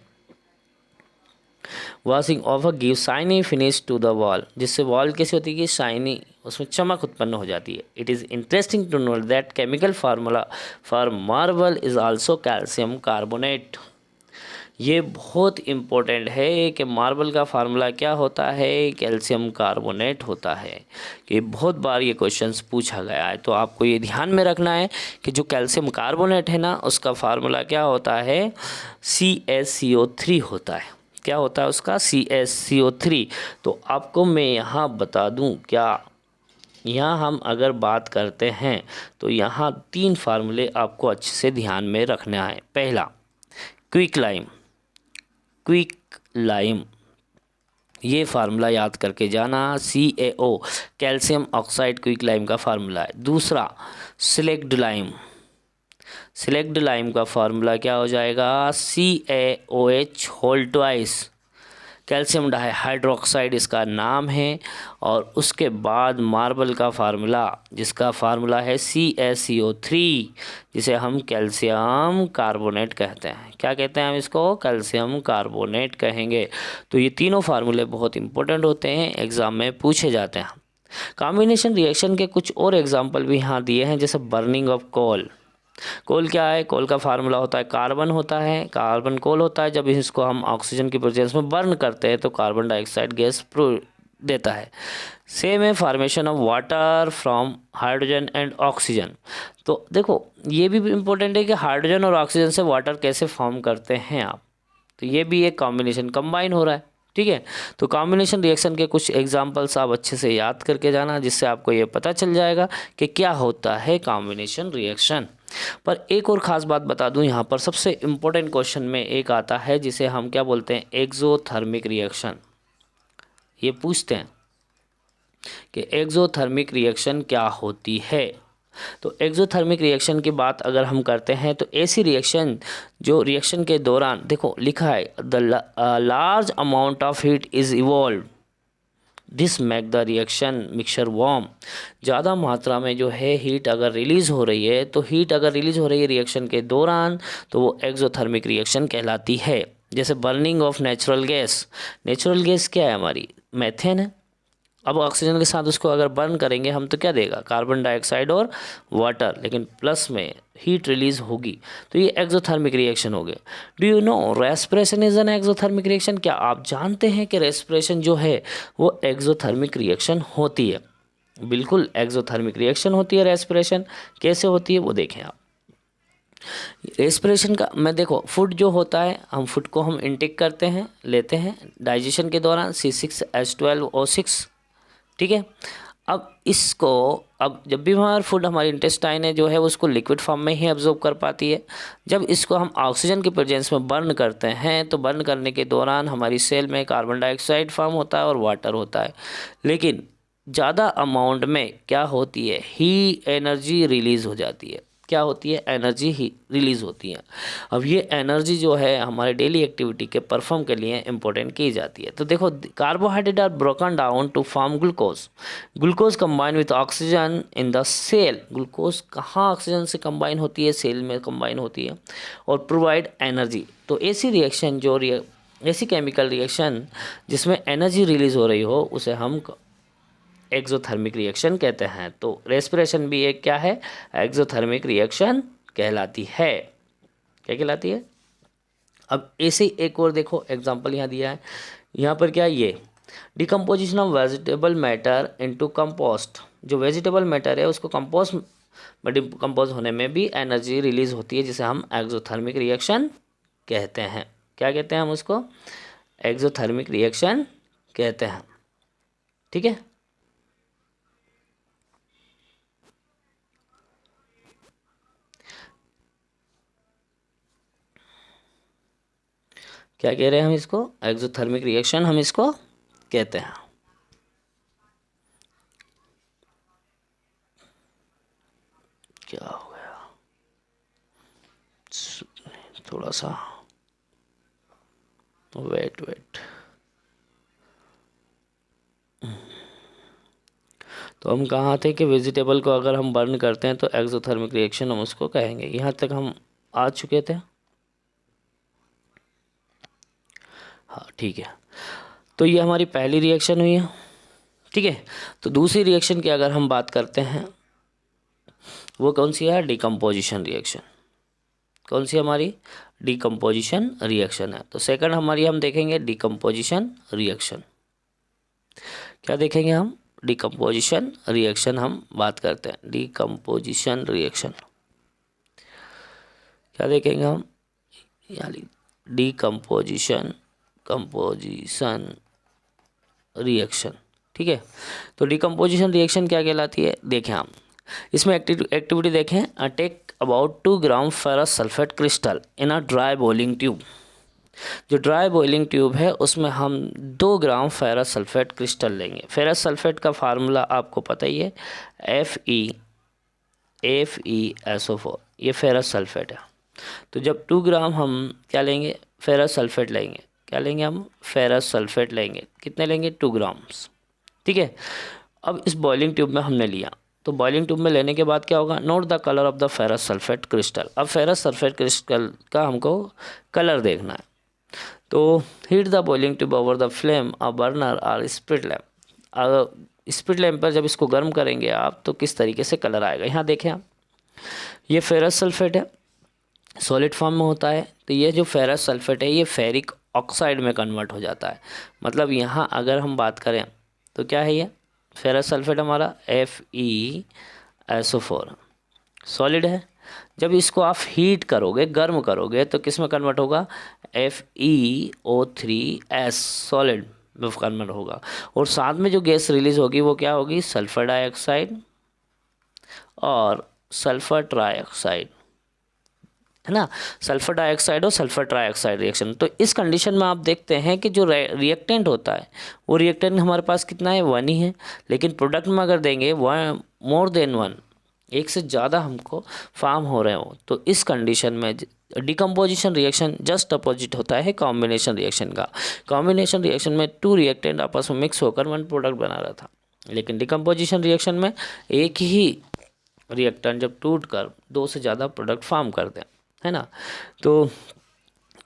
Washing of a give shiny finish to the wall, जिससे वॉल कैसी होती है कि शाइनी, उसमें चमक उत्पन्न हो जाती है। It is interesting to know that chemical formula for marble is also calcium carbonate. ये बहुत इम्पोर्टेंट है कि मार्बल का फार्मूला क्या होता है, कैल्शियम कार्बोनेट होता है। कि बहुत बार ये क्वेश्चंस पूछा गया है, तो आपको ये ध्यान में रखना है कि जो कैल्शियम कार्बोनेट है ना, उसका फार्मूला क्या होता है, CaCO3 होता है। क्या होता है उसका, CaCO3। तो आपको मैं यहाँ बता दूँ क्या, यहाँ हम अगर बात करते हैं तो यहाँ 3 फार्मूले आपको अच्छे से ध्यान में रखना है। पहला, क्विक लाइम, क्विक लाइम, ये फार्मूला याद करके जाना, CaO calcium oxide quick lime का फार्मूला है। दूसरा, सिलेक्ट लाइम, सिलेक्ट लाइम का फार्मूला क्या हो जाएगा, CaOH होल ट्वाइस, कैल्शियम डाइहाइड्रोक्साइड इसका नाम है। और उसके बाद मार्बल का फार्मूला, जिसका फार्मूला है CaCO3, जिसे हम कैल्शियम कार्बोनेट कहते हैं। क्या कहते हैं हम इसको, कैल्शियम कार्बोनेट कहेंगे। तो ये तीनों फार्मूले बहुत इंपॉर्टेंट होते हैं, एग्जाम में पूछे जाते हैं। कॉम्बिनेशन रिएक्शन के कुछ और एग्जाम्पल भी यहाँ दिए हैं, जैसे बर्निंग ऑफ कोल। कोल क्या है, कोल का फार्मूला होता है कार्बन होता है, कार्बन कोल होता है। जब इसको हम ऑक्सीजन की प्रेजेंस में बर्न करते हैं तो कार्बन डाइऑक्साइड गैस देता है। सेम है formation of water from hydrogen and oxygen. तो देखो ये भी इम्पोर्टेंट है कि हाइड्रोजन और ऑक्सीजन से वाटर कैसे फॉर्म करते हैं आप, तो ये भी एक कॉम्बिनेशन कंबाइन हो रहा है। ठीक है, तो कॉम्बिनेशन रिएक्शन के कुछ एग्जांपल्स आप अच्छे से याद करके जाना, जिससे आपको ये पता चल जाएगा कि क्या होता है कॉम्बिनेशन रिएक्शन। पर एक और ख़ास बात बता दूं, यहाँ पर सबसे इम्पोर्टेंट क्वेश्चन में एक आता है जिसे हम क्या बोलते हैं, एक्सोथर्मिक रिएक्शन। ये पूछते हैं कि एक्सोथर्मिक रिएक्शन क्या होती है। तो एक्सोथर्मिक रिएक्शन की बात अगर हम करते हैं तो ऐसी रिएक्शन जो रिएक्शन के दौरान, देखो लिखा है the large amount of heat is evolve, this make the reaction mixture warm. ज़्यादा मात्रा में जो है हीट अगर रिलीज़ हो रही है, तो हीट अगर रिलीज़ हो रही है रिएक्शन के दौरान, तो वो एक्सोथर्मिक रिएक्शन कहलाती है। जैसे burning of natural gas, natural gas क्या है हमारी, मेथेन है। अब ऑक्सीजन के साथ उसको अगर बर्न करेंगे हम तो क्या देगा, कार्बन डाइऑक्साइड और वाटर, लेकिन प्लस में हीट रिलीज होगी, तो ये एक्सोथर्मिक रिएक्शन हो गया। Do you know respiration is an exothermic reaction, क्या आप जानते हैं कि रेस्पिरेशन जो है वो एक्सोथर्मिक रिएक्शन होती है। बिल्कुल एक्सोथर्मिक रिएक्शन होती है रेस्पिरेशन। कैसे होती है वो देखें आप। रेस्पिरेशन का मैं देखो, फूड जो होता है, हम फूड को हम इनटेक करते हैं, लेते हैं डाइजेशन के दौरान C6H12O6। ठीक है, अब जब भी हमारा फूड, हमारी इंटेस्टाइन है जो है उसको लिक्विड फॉर्म में ही एब्जॉर्ब कर पाती है। जब इसको हम ऑक्सीजन की प्रेजेंस में बर्न करते हैं तो बर्न करने के दौरान हमारी सेल में कार्बन डाइऑक्साइड फॉर्म होता है और वाटर होता है, लेकिन ज़्यादा अमाउंट में क्या होती है, ही एनर्जी रिलीज़ हो जाती है। क्या होती है, एनर्जी ही रिलीज़ होती है। अब ये एनर्जी जो है हमारे डेली एक्टिविटी के परफॉर्म के लिए इम्पोर्टेंट की जाती है। तो देखो, carbohydrate are broken down to form glucose, glucose combine with oxygen in the cell. Glucose कहाँ ऑक्सीजन से कंबाइन होती है, सेल में कंबाइन होती है, और प्रोवाइड एनर्जी। तो ऐसी रिएक्शन जो ऐसी केमिकल रिएक्शन जिसमें एनर्जी रिलीज़ हो रही हो उसे हम एक्सोथर्मिक रिएक्शन कहते हैं। तो रेस्पिरेशन भी एक क्या है, एक्सोथर्मिक रिएक्शन कहलाती है। क्या कहलाती है। अब ऐसे एक और देखो एग्जांपल यहाँ दिया है, यहाँ पर क्या, ये decomposition of vegetable matter into compost. जो वेजिटेबल मैटर है उसको कंपोस्ट में डिकम्पोज होने में भी एनर्जी रिलीज होती है, जिसे हम एक्सोथर्मिक रिएक्शन कहते हैं। क्या कहते हैं हम उसको, एक्सोथर्मिक रिएक्शन कहते हैं। ठीक है, क्या कह रहे हैं हम इसको, एक्सोथर्मिक रिएक्शन हम इसको कहते हैं। क्या हो गया, थोड़ा सा वेट। तो हम कहाँ थे कि वेजिटेबल को अगर हम बर्न करते हैं तो एक्सोथर्मिक रिएक्शन हम उसको कहेंगे। यहाँ तक हम आ चुके थे। हाँ ठीक है, तो ये हमारी पहली रिएक्शन हुई है। ठीक है, तो दूसरी रिएक्शन की अगर हम बात करते हैं वो कौन सी है, डिकम्पोजिशन रिएक्शन। कौन सी हमारी, डिकम्पोजिशन रिएक्शन है। तो सेकंड हमारी हम देखेंगे डिकम्पोजिशन रिएक्शन। क्या देखेंगे हम, डिकम्पोजिशन रिएक्शन हम बात करते हैं, डिकम्पोजिशन रिएक्शन क्या देखेंगे हम, यानी डिकम्पोजिशन कंपोजिशन रिएक्शन। ठीक है, तो डिकम्पोजिशन रिएक्शन क्या कहलाती है, देखें हम इसमें एक्टिविटी देखें। Take about 2 gram ferrous sulphate crystal in a dry boiling tube. जो ड्राई बॉइलिंग ट्यूब है उसमें हम 2 ग्राम फेरस सल्फेट क्रिस्टल लेंगे। फेरस सल्फेट का फार्मूला आपको पता ही है, FeSO4, ये फेरस सल्फेट है। तो जब 2 ग्राम हम क्या लेंगे, फेरस सल्फेट लेंगे। क्या लेंगे हम, फेरस सल्फेट लेंगे। कितने लेंगे, 2 ग्राम्स। ठीक है, अब इस बॉइलिंग ट्यूब में हमने लिया, तो बॉइलिंग ट्यूब में लेने के बाद क्या होगा, note the colour of the ferrous sulphate crystal. अब फेरस सल्फेट क्रिस्टल का हमको कलर देखना है। तो heat the boiling tube over the flame a burner और स्प्रिट लैम्प। स्प्रिट लैम्प पर जब इसको गर्म करेंगे आप तो किस तरीके से कलर आएगा। यहाँ देखें आप, ये फेरस सल्फेट है, सॉलिड फॉर्म में होता है। तो ये जो फेरस सल्फेट है ये फेरिक ऑक्साइड में कन्वर्ट हो जाता है। मतलब यहाँ अगर हम बात करें तो क्या है, ये फेरस सल्फेट हमारा FeSO4 सॉलिड है। जब इसको आप हीट करोगे, गर्म करोगे, तो किस में कन्वर्ट होगा, FeO3S सॉलिड में कन्वर्ट होगा। और साथ में जो गैस रिलीज होगी वो क्या होगी, सल्फर डाइऑक्साइड और सल्फर ट्राइऑक्साइड, है ना, सल्फर डाइऑक्साइड और सल्फर ट्राइऑक्साइड रिएक्शन। तो इस कंडीशन में आप देखते हैं कि जो रिएक्टेंट होता है वो रिएक्टेंट हमारे पास कितना है, 1 ही है। लेकिन प्रोडक्ट में अगर देंगे मोर देन 1, एक से ज़्यादा हमको फॉर्म हो रहे हो, तो इस कंडीशन में डिकम्पोजिशन रिएक्शन जस्ट अपोजिट होता है कॉम्बिनेशन रिएक्शन का। कॉम्बिनेशन रिएक्शन में 2 रिएक्टेंट आपस में मिक्स होकर 1 प्रोडक्ट बना रहा था, लेकिन डिकम्पोजिशन रिएक्शन में एक ही रिएक्टेंट जब टूट कर 2 से ज़्यादा प्रोडक्ट फॉर्म करते हैं, है ना। तो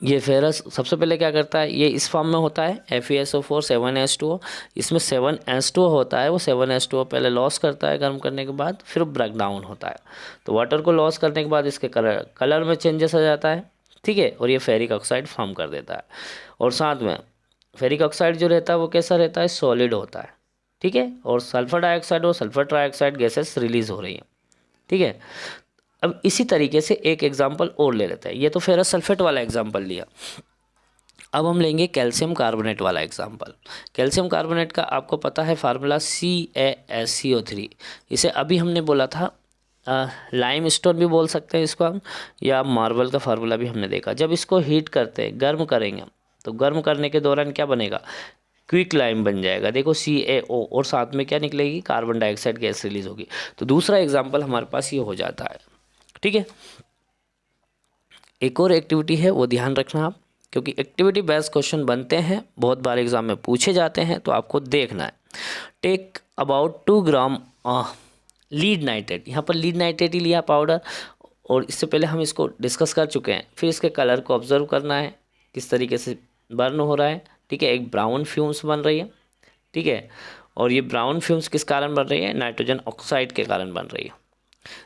ये फेरस सबसे पहले क्या करता है, ये इस फॉर्म में होता है FeSO4 7H2O। इसमें 7H2O होता है, वो 7H2O पहले लॉस करता है गर्म करने के बाद, फिर ब्रेक डाउन होता है। तो वाटर को लॉस करने के बाद इसके कलर में चेंजेस आ जाता है। ठीक है, और ये फेरिक ऑक्साइड फॉर्म कर देता है। और साथ में फेरिक ऑक्साइड जो रहता है वो कैसा रहता है, सॉलिड होता है। ठीक है, और सल्फर डाइऑक्साइड और सल्फर ट्राइऑक्साइड गैसेस रिलीज हो रही हैं। ठीक है, अब इसी तरीके से एक एग्जांपल और ले लेते हैं। ये तो फेरस सल्फेट वाला एग्जांपल लिया, अब हम लेंगे कैल्शियम कार्बोनेट वाला एग्जांपल। कैल्शियम कार्बोनेट का आपको पता है फार्मूला CaSCO3। इसे अभी हमने बोला था लाइम स्टोन भी बोल सकते हैं इसको हम, या मार्बल का फार्मूला भी हमने देखा। जब इसको हीट करते हैं, गर्म करेंगे, तो गर्म करने के दौरान क्या बनेगा, क्विक लाइम बन जाएगा। देखो CaO, और साथ में क्या निकलेगी, कार्बन डाइऑक्साइड गैस रिलीज होगी। तो दूसरा एग्जाम्पल हमारे पास ये हो जाता है। ठीक है, एक और एक्टिविटी है वो ध्यान रखना आप, क्योंकि एक्टिविटी बेस्ड क्वेश्चन बनते हैं, बहुत बार एग्जाम में पूछे जाते हैं, तो आपको देखना है। Take about 2 gram lead nitrate, यहाँ पर लीड नाइट्रेट ही लिया पाउडर, और इससे पहले हम इसको डिस्कस कर चुके हैं। फिर इसके कलर को ऑब्जर्व करना है किस तरीके से बर्न हो रहा है। ठीक है, एक ब्राउन फ्यूम्स बन रही है। ठीक है, और ये ब्राउन फ्यूम्स किस कारण बन रही है, नाइट्रोजन ऑक्साइड के कारण बन रही है।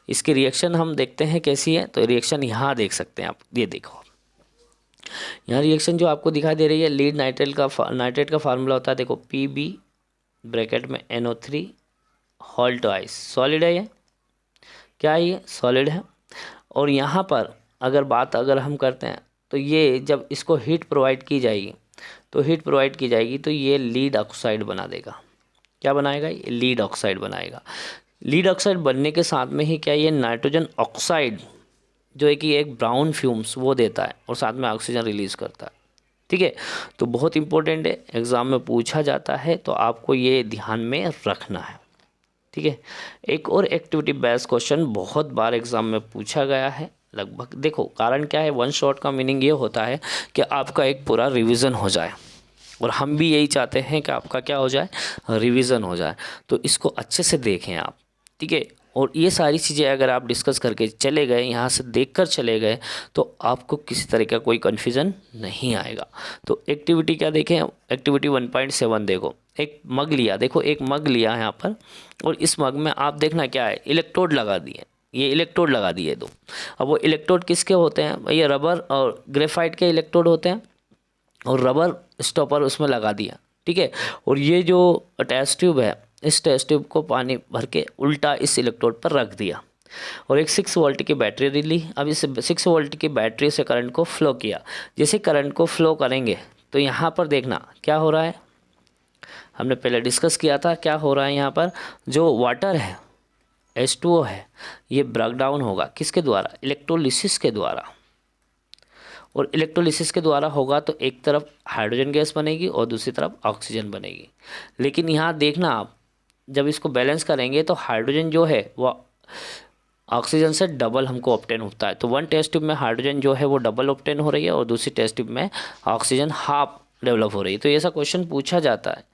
इसकी रिएक्शन हम देखते हैं कैसी है, तो रिएक्शन यहाँ देख सकते हैं आप, ये देखो यहाँ रिएक्शन जो आपको दिखाई दे रही है, लीड नाइट्रेट का फार्मूला होता है, देखो Pb ब्रैकेट में NO3 होल ट्वाइस, सॉलिड है ये, क्या है ये, सॉलिड है। और यहाँ पर अगर हम करते हैं, तो ये जब इसको हीट प्रोवाइड की जाएगी, तो ये लीड ऑक्साइड बना देगा। क्या बनाएगा, ये लीड ऑक्साइड बनाएगा। लीड ऑक्साइड बनने के साथ में ही क्या, ये नाइट्रोजन ऑक्साइड जो है कि एक ब्राउन फ्यूम्स वो देता है, और साथ में ऑक्सीजन रिलीज़ करता है। ठीक है, तो बहुत इंपॉर्टेंट है, एग्ज़ाम में पूछा जाता है, तो आपको ये ध्यान में रखना है। ठीक है, एक और एक्टिविटी बेस्ड क्वेश्चन बहुत बार एग्ज़ाम में पूछा गया है लगभग। देखो कारण क्या है, 1 शॉट का मीनिंग ये होता है कि आपका एक पूरा रिवीजन हो जाए, और हम भी यही चाहते हैं कि आपका क्या हो जाए, रिवीजन हो जाए। तो इसको अच्छे से देखें आप। ठीक है, और ये सारी चीज़ें अगर आप डिस्कस करके चले गए, यहाँ से देखकर चले गए, तो आपको किसी तरह का कोई कन्फ्यूज़न नहीं आएगा। तो एक्टिविटी क्या देखें, एक्टिविटी 1.7 देखो, एक मग लिया, देखो एक मग लिया है यहाँ पर, और इस मग में आप देखना क्या है, इलेक्ट्रोड लगा दिए, ये इलेक्ट्रोड लगा दिए दो। अब वो इलेक्ट्रोड किसके होते हैं, ये रबर और ग्रेफाइट के इलेक्ट्रोड होते हैं, और रबर स्टॉपर उसमें लगा दिया, ठीक है। और ये जो टेस्ट ट्यूब है, इस टेस्ट ट्यूब को पानी भर के उल्टा इस इलेक्ट्रोड पर रख दिया, और एक 6 वोल्ट की बैटरी ली। अब इस 6 वोल्ट की बैटरी से करंट को फ्लो किया। जैसे करंट को फ्लो करेंगे तो यहाँ पर देखना क्या हो रहा है, हमने पहले डिस्कस किया था क्या हो रहा है। यहाँ पर जो वाटर है H2O है, ये ब्रेक डाउन होगा किसके द्वारा, इलेक्ट्रोलिसिस के द्वारा। और इलेक्ट्रोलिसिस के द्वारा होगा तो एक तरफ हाइड्रोजन गैस बनेगी और दूसरी तरफ ऑक्सीजन बनेगी। लेकिन यहाँ देखना आप, जब इसको बैलेंस करेंगे तो हाइड्रोजन जो है वो ऑक्सीजन से डबल हमको ऑब्टेन होता है। तो वन टेस्ट ट्यूब में हाइड्रोजन जो है वो डबल ऑब्टेन हो रही है, और दूसरी टेस्ट ट्यूब में ऑक्सीजन हाफ डेवलप हो रही है। तो ऐसा क्वेश्चन पूछा जाता है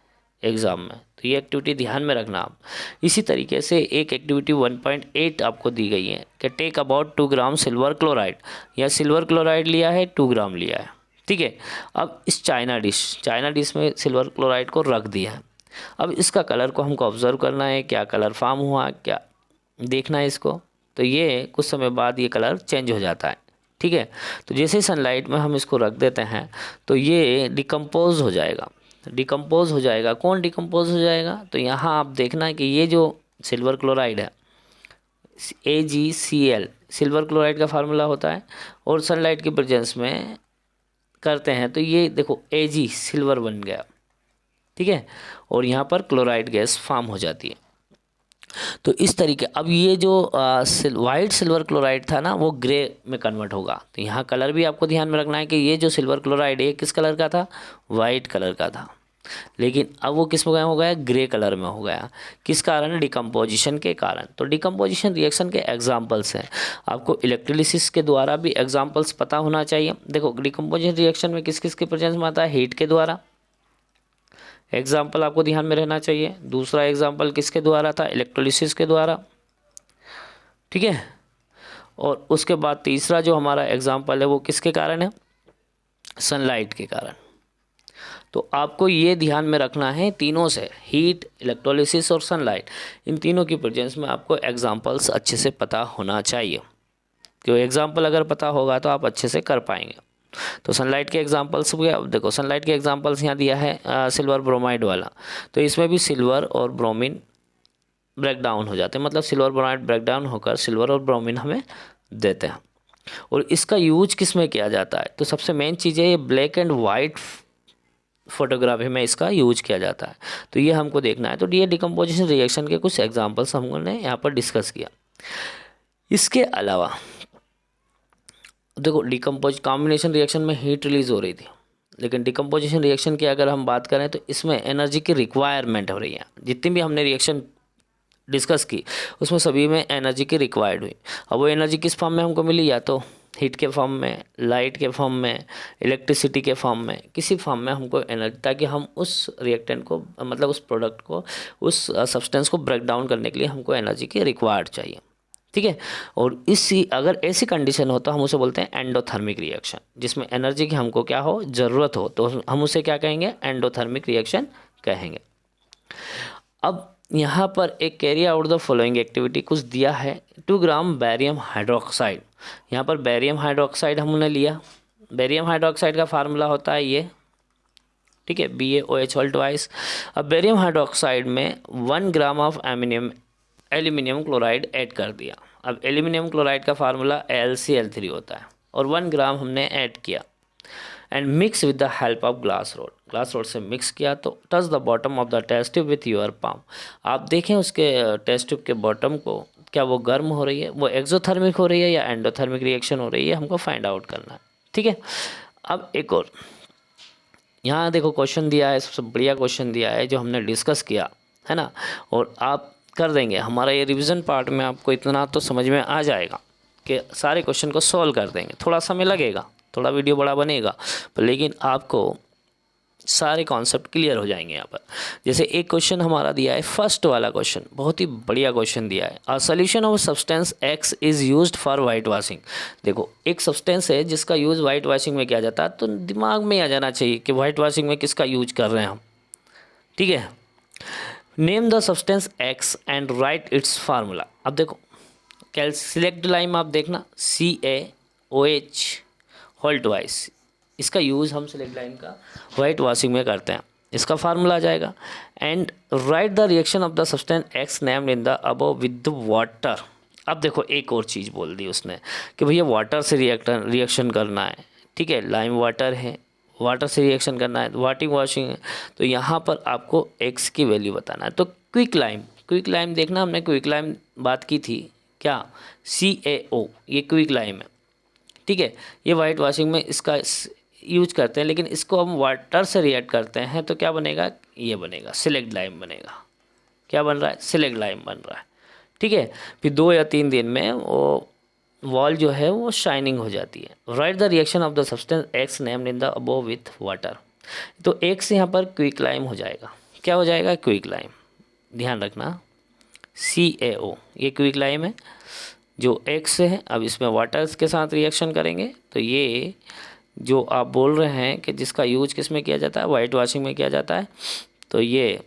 एग्ज़ाम में, तो ये एक्टिविटी ध्यान में रखना आप। इसी तरीके से एक एक्टिविटी 1.8 आपको दी गई है कि take about 2 gram silver chloride, या सिल्वर क्लोराइड लिया है 2 ग्राम लिया है, ठीक है। अब इस चाइना डिश में सिल्वर क्लोराइड को रख दिया है। अब इसका कलर को हमको ऑब्जर्व करना है, क्या कलर फॉर्म हुआ, क्या देखना है इसको। तो ये कुछ समय बाद ये कलर चेंज हो जाता है, ठीक है। तो जैसे ही सनलाइट में हम इसको रख देते हैं तो ये डिकम्पोज हो जाएगा, डिकम्पोज हो जाएगा। कौन डिकम्पोज हो जाएगा, तो यहाँ आप देखना है कि ये जो सिल्वर क्लोराइड है AgCl, सिल्वर क्लोराइड का फार्मूला होता है, और सनलाइट के प्रेजेंस में करते हैं तो ये देखो Ag सिल्वर बन गया, ठीक है, और यहाँ पर क्लोराइड गैस फॉर्म हो जाती है। तो इस तरीके, अब ये जो वाइट सिल्वर क्लोराइड था ना, वो ग्रे में कन्वर्ट होगा। तो यहाँ कलर भी आपको ध्यान में रखना है कि ये जो सिल्वर क्लोराइड है किस कलर का था, वाइट कलर का था, लेकिन अब वो किस में हो गया, ग्रे कलर में हो गया। किस कारण, डिकम्पोजिशन के कारण। तो डिकम्पोजिशन रिएक्शन के एग्जाम्पल्स हैं, आपको इलेक्ट्रोलिसिस के द्वारा भी एग्जाम्पल्स पता होना चाहिए। देखो डिकम्पोजिशन रिएक्शन में किस किस के प्रेजेंस में आता है, हीट के द्वारा, एग्जाम्पल आपको ध्यान में रहना चाहिए। दूसरा एग्जाम्पल किसके द्वारा था, इलेक्ट्रोलिसिस के द्वारा, ठीक है। और उसके बाद तीसरा जो हमारा एग्जाम्पल है वो किसके कारण है, सनलाइट के कारण। तो आपको ये ध्यान में रखना है, तीनों से, हीट, इलेक्ट्रोलिसिस और सनलाइट, इन तीनों की प्रेजेंस में आपको एग्जाम्पल्स अच्छे से पता होना चाहिए। क्यों, एग्जाम्पल अगर पता होगा तो आप अच्छे से कर पाएंगे। तो सनलाइट के एग्जांपल्स हो गया। अब देखो सनलाइट के एग्जांपल्स यहाँ दिया है सिल्वर ब्रोमाइड वाला, तो इसमें भी सिल्वर और ब्रोमीन ब्रेक डाउन हो जाते हैं, मतलब सिल्वर ब्रोमाइड ब्रेक डाउन होकर सिल्वर और ब्रोमीन हमें देते हैं। और इसका यूज किस में किया जाता है, तो सबसे मेन चीज़ है ये ब्लैक एंड वाइट फोटोग्राफी में इसका यूज किया जाता है। तो ये हमको देखना है। तो ये डिकम्पोजिशन रिएक्शन के कुछ एग्जाम्पल्स हमने यहाँ पर डिस्कस किया। इसके अलावा देखो डिकम्पोज कॉम्बिनेशन रिएक्शन में हीट रिलीज हो रही थी, लेकिन डिकम्पोजिशन रिएक्शन की अगर हम बात करें तो इसमें एनर्जी की रिक्वायरमेंट हो रही है। जितनी भी हमने रिएक्शन डिस्कस की उसमें सभी में एनर्जी की रिक्वायर्ड हुई। अब वो एनर्जी किस फॉर्म में हमको मिली, या तो हीट के फॉर्म में, लाइट के फॉर्म में, इलेक्ट्रिसिटी के फॉर्म में, किसी फॉर्म में हमको एनर्जी, ताकि हम उस रिएक्टेंट को, मतलब उस प्रोडक्ट को, उस सब्सटेंस को ब्रेक डाउन करने के लिए हमको एनर्जी की रिक्वायर्ड चाहिए, ठीक है। और इसी अगर ऐसी कंडीशन हो तो हम उसे बोलते हैं एंडोथर्मिक रिएक्शन, जिसमें एनर्जी की हमको क्या हो, ज़रूरत हो, तो हम उसे क्या कहेंगे, एंडोथर्मिक रिएक्शन कहेंगे। अब यहाँ पर एक carry out the following activity कुछ दिया है, 2 ग्राम बैरियम हाइड्रोक्साइड। यहाँ पर बैरियम हाइड्रोक्साइड हमने लिया, बैरियम हाइड्रोक्साइड का फार्मूला होता है ये, ठीक है, BaOH2। अब बैरियम हाइड्रोक्साइड में 1 gram of aluminium chloride add कर दिया। अब एल्यूमिनियम क्लोराइड का फार्मूला AlCl3 होता है, और 1 ग्राम हमने ऐड किया and mix with the help of glass rod से मिक्स किया। तो touch the bottom of the test tube with your palm. आप देखें उसके टेस्ट ट्यूब के बॉटम को, क्या वो गर्म हो रही है, वो एक्सोथर्मिक हो रही है या एंडोथर्मिक रिएक्शन हो रही है, हमको फाइंड आउट करना है, ठीक है। अब एक और यहाँ देखो क्वेश्चन दिया है, सबसे बढ़िया क्वेश्चन दिया है जो हमने डिस्कस किया है ना, और आप कर देंगे। हमारा ये रिवीजन पार्ट में आपको इतना तो समझ में आ जाएगा कि सारे क्वेश्चन को सॉल्व कर देंगे। थोड़ा समय लगेगा, थोड़ा वीडियो बड़ा बनेगा, पर लेकिन आपको सारे कॉन्सेप्ट क्लियर हो जाएंगे यहाँ पर। जैसे एक क्वेश्चन हमारा दिया है, फर्स्ट वाला क्वेश्चन बहुत ही बढ़िया क्वेश्चन दिया है, a solution of substance x is used for white washing. देखो एक सब्सटेंस है जिसका यूज़ वाइट वॉशिंग में किया जाता है, तो दिमाग में आ जाना चाहिए कि वाइट वॉशिंग में किसका यूज कर रहे हैं हम, ठीक है। Name the substance x and right it's formula. अब देखो सिलेक्ट लाइन में आप देखना CaOH होल ट्वाइस, इसका यूज़ हम सिलेक्ट लाइन का वाइट वॉशिंग में करते हैं, इसका फार्मूला आ जाएगा। And right the reaction of the substance x named in the above with the water. अब देखो एक और चीज़ बोल दी उसने कि भैया वाटर से रिएक्शन करना है, ठीक है, लाइम वाटर है, वाटर से रिएक्शन करना है, वाटिंग वॉशिंग है, तो यहाँ पर आपको एक्स की वैल्यू बताना है। तो क्विक लाइम देखना, हमने क्विक लाइम बात की थी क्या, CaO, ये क्विक लाइम है, ठीक है, ये वाइट वॉशिंग में इसका यूज करते हैं, लेकिन इसको हम वाटर से रिएक्ट करते हैं तो क्या बनेगा, ये बनेगा सिलेक्ट लाइम बनेगा। क्या बन रहा है, सिलेक्ट लाइम बन रहा है, ठीक है। फिर 2 या 3 दिन में वो वॉल जो है वो शाइनिंग हो जाती है। Right the reaction of the substance x named in the above with water. तो एक से यहाँ पर क्विक लाइम हो जाएगा, क्या हो जाएगा, क्विक लाइम, ध्यान रखना CaO ये क्विक लाइम है जो एक्स से है। अब इसमें वाटर के साथ रिएक्शन करेंगे तो ये जो आप बोल रहे हैं कि जिसका यूज किस में किया जाता है, वाइट वॉशिंग में किया जाता है, तो ये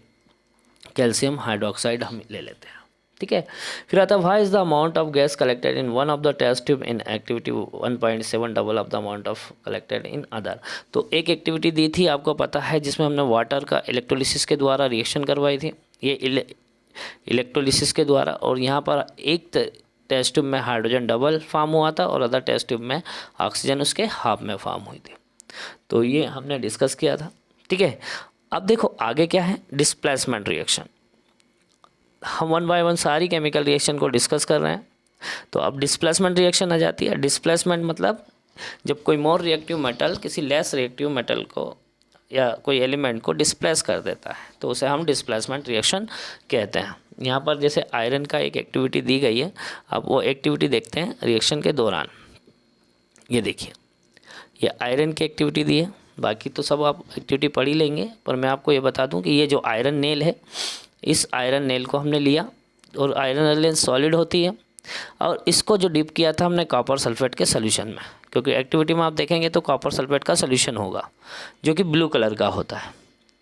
कैल्शियम हाइड्रोक्साइड हम ले लेते हैं, ठीक है। फिर आता है why is the amount of gas collected in one of the test tube in activity 1.7 double of the amount of collected in other. तो एक एक्टिविटी दी थी आपको पता है जिसमें हमने वाटर का इलेक्ट्रोलिसिस के द्वारा रिएक्शन करवाई थी, ये इलेक्ट्रोलिसिस के द्वारा, और यहाँ पर एक टेस्ट ट्यूब में हाइड्रोजन डबल फॉर्म हुआ था और अदर टेस्ट ट्यूब में ऑक्सीजन उसके हाफ में फॉर्म हुई थी। तो ये हमने डिस्कस किया था, ठीक है। अब देखो आगे क्या है, डिस्प्लेसमेंट रिएक्शन। हम 1 बाय 1 सारी केमिकल रिएक्शन को डिस्कस कर रहे हैं। तो अब डिस्प्लेसमेंट रिएक्शन आ जाती है। डिस्प्लेसमेंट मतलब जब कोई मोर रिएक्टिव मेटल किसी लेस रिएक्टिव मेटल को या कोई एलिमेंट को डिस्प्लेस कर देता है तो उसे हम डिस्प्लेसमेंट रिएक्शन कहते हैं। यहाँ पर जैसे आयरन का एक एक्टिविटी दी गई है, अब वो एक्टिविटी देखते हैं रिएक्शन के दौरान। ये देखिए ये आयरन की एक्टिविटी दी है, बाकी तो सब आप एक्टिविटी पढ़ ही लेंगे, पर मैं आपको ये बता दूं कि ये जो आयरन नेल है, इस आयरन नेल को हमने लिया और आयरन नेल सॉलिड होती है और इसको जो डिप किया था हमने कॉपर सल्फेट के सोल्यूशन में, क्योंकि एक्टिविटी में आप देखेंगे तो कॉपर सल्फेट का सोल्यूशन होगा जो कि ब्लू कलर का होता है,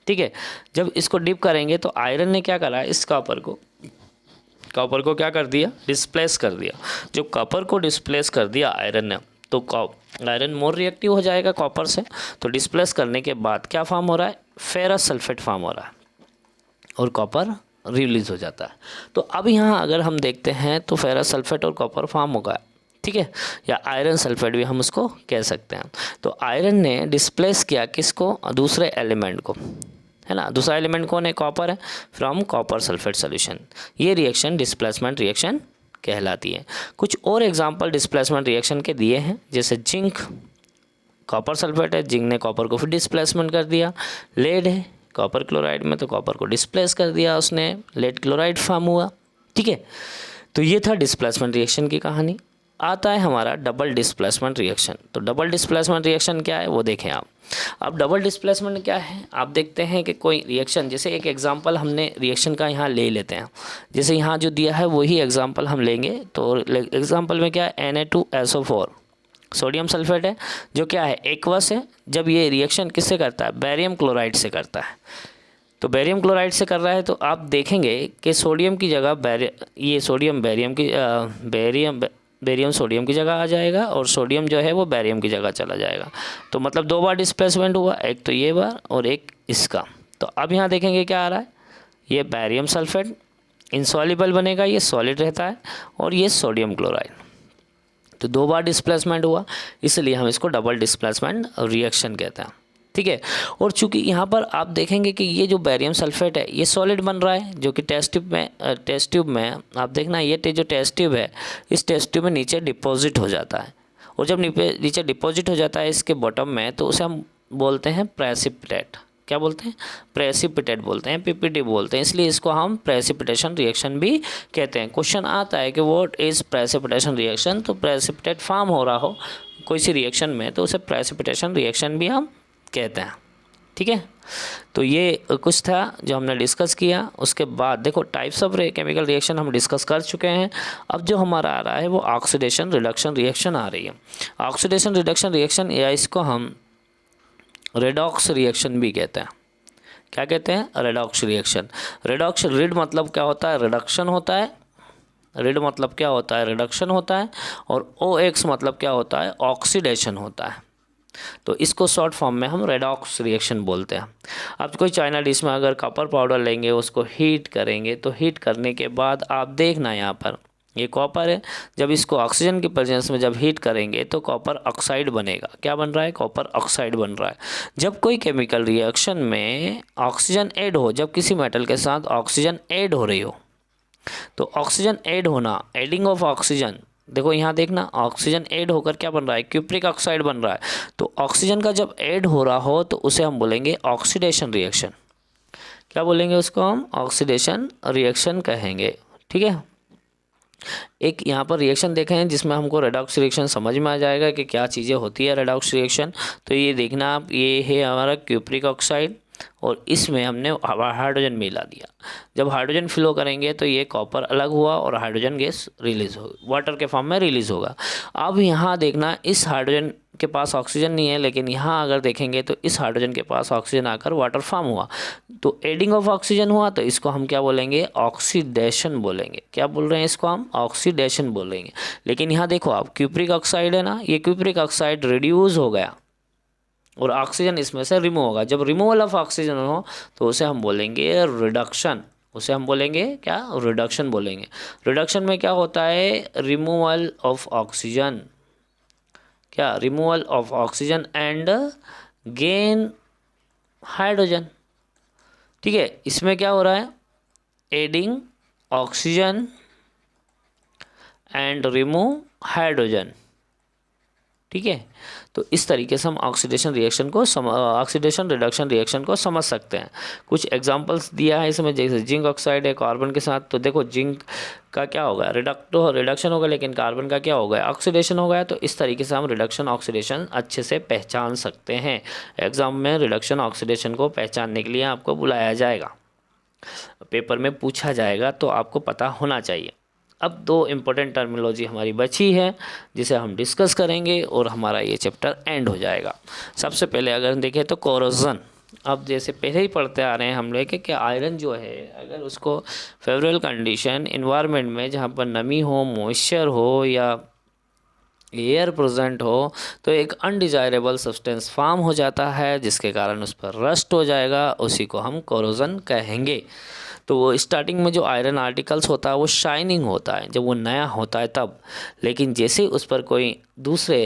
ठीक है। जब इसको डिप करेंगे तो आयरन ने क्या करा, इस कॉपर को क्या कर दिया, डिस्प्लेस कर दिया। जो कॉपर को डिस्प्लेस कर दिया आयरन ने, तो आयरन मोर रिएक्टिव हो जाएगा कॉपर से। तो डिस्प्लेस करने के बाद क्या फॉर्म हो रहा है, फेरस सल्फेट फॉर्म हो रहा है और कॉपर रिलीज हो जाता है। तो अब यहाँ अगर हम देखते हैं तो फेरस सल्फेट और कॉपर फॉर्म होगा, ठीक है, या आयरन सल्फेट भी हम उसको कह सकते हैं। तो आयरन ने डिस्प्लेस किया किसको, दूसरे एलिमेंट को, है ना। दूसरा एलिमेंट कौन है, कॉपर है, फ्रॉम कॉपर सल्फेट सोल्यूशन। ये रिएक्शन डिस्प्लेसमेंट रिएक्शन कहलाती है। कुछ और एग्जांपल डिस्प्लेसमेंट रिएक्शन के दिए हैं, जैसे जिंक कॉपर सल्फेट है, जिंक ने कॉपर को फिर डिस्प्लेसमेंट कर दिया। लेड है कॉपर क्लोराइड में, तो कॉपर को डिस्प्लेस कर दिया उसने, लेड क्लोराइड फॉर्म हुआ, ठीक है। तो ये था डिस्प्लेसमेंट रिएक्शन की कहानी। आता है हमारा डबल डिस्प्लेसमेंट रिएक्शन। तो डबल डिस्प्लेसमेंट रिएक्शन क्या है वो देखें आप। अब डबल डिस्प्लेसमेंट क्या है, आप देखते हैं कि कोई रिएक्शन, जैसे एक एग्जांपल हमने रिएक्शन का यहाँ ले लेते हैं, जैसे यहाँ जो दिया है वही एग्जांपल हम लेंगे। तो एग्जांपल में क्या है, Na2SO4 सोडियम सल्फेट है, जो क्या है, एक्वस है। जब ये रिएक्शन किससे करता है, बेरियम क्लोराइड से करता है। तो बेरियम क्लोराइड से कर रहा है, तो आप देखेंगे कि सोडियम की जगह ये सोडियम बेरियम सोडियम की जगह आ जाएगा और सोडियम जो है वो बेरियम की जगह चला जाएगा। तो मतलब 2 बार डिस्प्लेसमेंट हुआ, एक तो ये बार और एक इसका। तो अब यहाँ देखेंगे क्या आ रहा है, ये बेरियम सल्फेट इनसॉल्युबल बनेगा, ये सॉलिड रहता है, और ये सोडियम क्लोराइड। तो 2 बार डिस्प्लेसमेंट हुआ, इसलिए हम इसको डबल डिस्प्लेसमेंट रिएक्शन कहते हैं, ठीक है। और चूंकि यहाँ पर आप देखेंगे कि ये जो बेरियम सल्फेट है ये सॉलिड बन रहा है, जो कि टेस्ट ट्यूब में आप देखना, ये जो टेस्ट ट्यूब है, इस टेस्ट ट्यूब में नीचे डिपॉजिट हो जाता है। और जब नीचे डिपॉजिट हो जाता है इसके बॉटम में, तो उसे हम बोलते हैं प्रेसिपिटेट। क्या बोलते हैं, प्रेसिपिटेट बोलते हैं, पीपीटी बोलते हैं, इसलिए इसको हम प्रेसिपिटेशन रिएक्शन भी कहते हैं। क्वेश्चन आता है कि व्हाट इज़ प्रेसिपिटेशन रिएक्शन, तो प्रेसिपिटेट फॉर्म हो रहा हो कोई सी रिएक्शन में, तो उसे प्रेसिपिटेशन रिएक्शन भी हम कहते हैं, ठीक है। तो ये कुछ था जो हमने डिस्कस किया। उसके बाद देखो टाइप्स ऑफ केमिकल रिएक्शन हम डिस्कस कर चुके हैं। अब जो हमारा आ रहा है वो ऑक्सीडेशन रिडक्शन रिएक्शन आ रही है। ऑक्सीडेशन रिडक्शन रिएक्शन या इसको हम रेडॉक्स रिएक्शन भी कहते हैं। क्या कहते हैं? Redox reaction. रेडॉक्स, रिड मतलब क्या होता है? रिडक्शन होता है। रिड मतलब क्या होता है? रिडक्शन होता है। और OX मतलब क्या होता है? ऑक्सीडेशन होता है। तो इसको शॉर्ट फॉर्म में हम रेडॉक्स रिएक्शन बोलते हैं। अब कोई चाइना डिश में अगर कॉपर पाउडर लेंगे, उसको हीट करेंगे, तो हीट करने के बाद आप देखना यहाँ पर ये कॉपर है। जब इसको ऑक्सीजन की प्रेजेंस में जब हीट करेंगे तो कॉपर ऑक्साइड बनेगा। क्या बन रहा है? कॉपर ऑक्साइड बन रहा है। जब कोई केमिकल रिएक्शन में ऑक्सीजन ऐड हो, जब किसी मेटल के साथ ऑक्सीजन ऐड हो रही हो, तो ऑक्सीजन ऐड होना, एडिंग ऑफ ऑक्सीजन, देखो यहाँ देखना, ऑक्सीजन ऐड होकर क्या बन रहा है? क्यूप्रिक ऑक्साइड बन रहा है। तो ऑक्सीजन का जब ऐड हो रहा हो तो उसे हम बोलेंगे ऑक्सीडेशन रिएक्शन। क्या बोलेंगे उसको? हम ऑक्सीडेशन रिएक्शन कहेंगे। ठीक है। एक यहाँ पर रिएक्शन देखे हैं जिसमें हमको रेडॉक्स रिएक्शन समझ में आ जाएगा कि क्या चीज़ें होती है रेडॉक्स रिएक्शन। तो ये देखना आप, ये है हमारा क्यूप्रिक ऑक्साइड और इसमें हमने हाइड्रोजन मिला दिया। जब हाइड्रोजन फ्लो करेंगे तो ये कॉपर अलग हुआ और हाइड्रोजन गैस रिलीज हो, वाटर के फॉर्म में रिलीज होगा। अब यहाँ देखना, इस हाइड्रोजन के पास ऑक्सीजन नहीं है, लेकिन यहाँ अगर देखेंगे तो इस हाइड्रोजन के पास ऑक्सीजन आकर वाटर फॉर्म हुआ, तो एडिंग ऑफ ऑक्सीजन हुआ। तो इसको हम क्या बोलेंगे? ऑक्सीडेशन बोलेंगे। क्या बोल रहे हैं इसको? हम ऑक्सीडेशन बोलेंगे। लेकिन यहाँ देखो आप, क्यूप्रिक ऑक्साइड है ना, ये क्यूप्रिक ऑक्साइड रिड्यूस हो गया और ऑक्सीजन इसमें से रिमूव होगा। जब रिमूवल ऑफ ऑक्सीजन हो तो उसे हम बोलेंगे रिडक्शन। उसे हम बोलेंगे क्या? रिडक्शन बोलेंगे। रिडक्शन में क्या होता है? Removal of oxygen. क्या? Removal of oxygen and gain hydrogen. ठीक है। इसमें क्या हो रहा है? Adding oxygen and remove hydrogen. ठीक है। तो इस तरीके से हम ऑक्सीडेशन रिएक्शन को ऑक्सीडेशन रिडक्शन रिएक्शन को समझ सकते हैं। कुछ एग्जांपल्स दिया है इसमें, जैसे जिंक ऑक्साइड है कार्बन के साथ, तो देखो जिंक का क्या होगा? रिडक्शन होगा, लेकिन कार्बन का क्या होगा? ऑक्सीडेशन हो गया। तो इस तरीके से हम रिडक्शन ऑक्सीडेशन अच्छे से पहचान सकते हैं। एग्जाम में रिडक्शन ऑक्सीडेशन को पहचानने के लिए आपको बुलाया जाएगा, पेपर में पूछा जाएगा, तो आपको पता होना चाहिए। अब दो इम्पोर्टेंट टर्मिनोलॉजी हमारी बची है जिसे हम डिस्कस करेंगे और हमारा ये चैप्टर एंड हो जाएगा। सबसे पहले अगर देखें तो कोरोजन। अब जैसे पहले ही पढ़ते आ रहे हैं हम लोग कि आयरन जो है, अगर उसको फेवरेबल कंडीशन इन्वायरमेंट में जहाँ पर नमी हो, मॉइस्चर हो या एयर प्रेजेंट हो, तो एक अनडिजायरेबल सब्सटेंस फॉर्म हो जाता है जिसके कारण उस पर रस्ट हो जाएगा। उसी को हम कोरोजन कहेंगे। तो वो स्टार्टिंग में जो आयरन आर्टिकल्स होता है वो शाइनिंग होता है जब वो नया होता है तब, लेकिन जैसे उस पर कोई दूसरे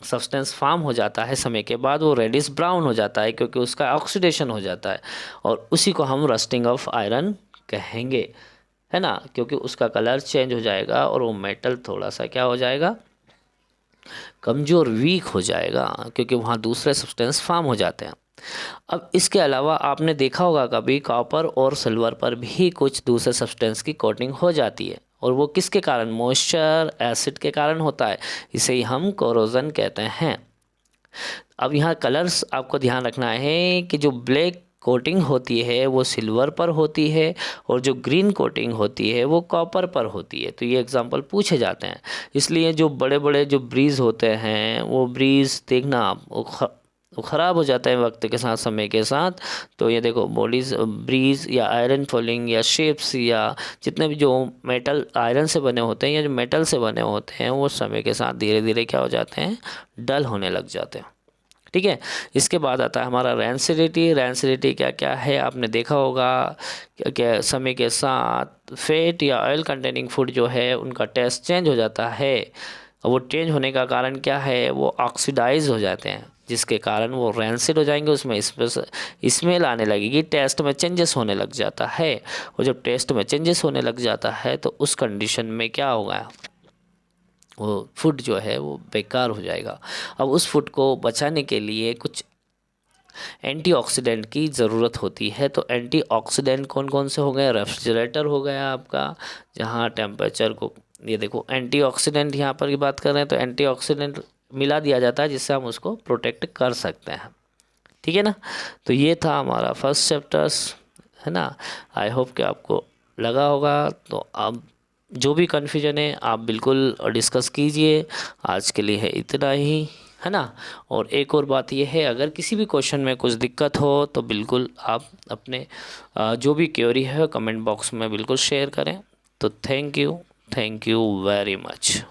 सब्सटेंस फॉर्म हो जाता है समय के बाद वो रेडिश ब्राउन हो जाता है, क्योंकि उसका ऑक्सीडेशन हो जाता है। और उसी को हम रस्टिंग ऑफ आयरन कहेंगे, है ना, क्योंकि उसका कलर चेंज हो जाएगा और वो मेटल थोड़ा सा क्या हो जाएगा? कमज़ोर, वीक हो जाएगा, क्योंकि वहाँ दूसरे सब्सटेंस फॉर्म हो जाते हैं। अब इसके अलावा आपने देखा होगा कभी कॉपर और सिल्वर पर भी कुछ दूसरे सब्सटेंस की कोटिंग हो जाती है, और वो किसके कारण? मॉइस्चर, एसिड के कारण होता है। इसे ही हम कोरोजन कहते हैं। अब यहाँ कलर्स आपको ध्यान रखना है कि जो ब्लैक कोटिंग होती है वो सिल्वर पर होती है और जो ग्रीन कोटिंग होती है वो कॉपर पर होती है। तो ये एग्जांपल पूछे जाते हैं। इसलिए जो बड़े बड़े जो ब्रीज होते हैं वो ब्रीज देखना आप वो ख़राब हो जाता है वक्त के साथ, समय के साथ। तो ये देखो बॉडीज ब्रीज या आयरन फॉलिंग या शेप्स या जितने भी जो मेटल आयरन से बने होते हैं या जो मेटल से बने होते हैं वो समय के साथ धीरे धीरे क्या हो जाते हैं? डल होने लग जाते हैं। ठीक है। इसके बाद आता है हमारा रैंसिडिटी। रैंसिडिटी क्या क्या है आपने देखा होगा क्या समय के साथ फैट या ऑयल कंटेनिंग फूड जो है उनका टेस्ट चेंज हो जाता है। और वो चेंज होने का कारण क्या है? वो ऑक्सीडाइज हो जाते हैं, जिसके कारण वो रैंसिड हो जाएंगे, उसमें स्मेल आने लगेगी, टेस्ट में चेंजेस होने लग जाता है। और जब टेस्ट में चेंजेस होने लग जाता है तो उस कंडीशन में क्या होगा? वो फूड जो है वो बेकार हो जाएगा। अब उस फूड को बचाने के लिए कुछ एंटीऑक्सीडेंट की ज़रूरत होती है। तो एंटीऑक्सीडेंट कौन कौन से हो गए? रेफ्रिजरेटर हो गया आपका, जहाँ टेम्परेचर को, ये देखो एंटीऑक्सीडेंट यहाँ पर की बात कर रहे हैं तो एंटीऑक्सीडेंट मिला दिया जाता है जिससे हम उसको प्रोटेक्ट कर सकते हैं। ठीक है ना। तो ये था हमारा फर्स्ट चैप्टर्स, है ना। आई होप कि आपको लगा होगा। तो अब जो भी कन्फ्यूजन है आप बिल्कुल डिस्कस कीजिए। आज के लिए है इतना ही, है ना। और एक और बात यह है, अगर किसी भी क्वेश्चन में कुछ दिक्कत हो तो बिल्कुल आप अपने जो भी क्वेरी है कमेंट बॉक्स में बिल्कुल शेयर करें। तो थैंक यू वेरी मच।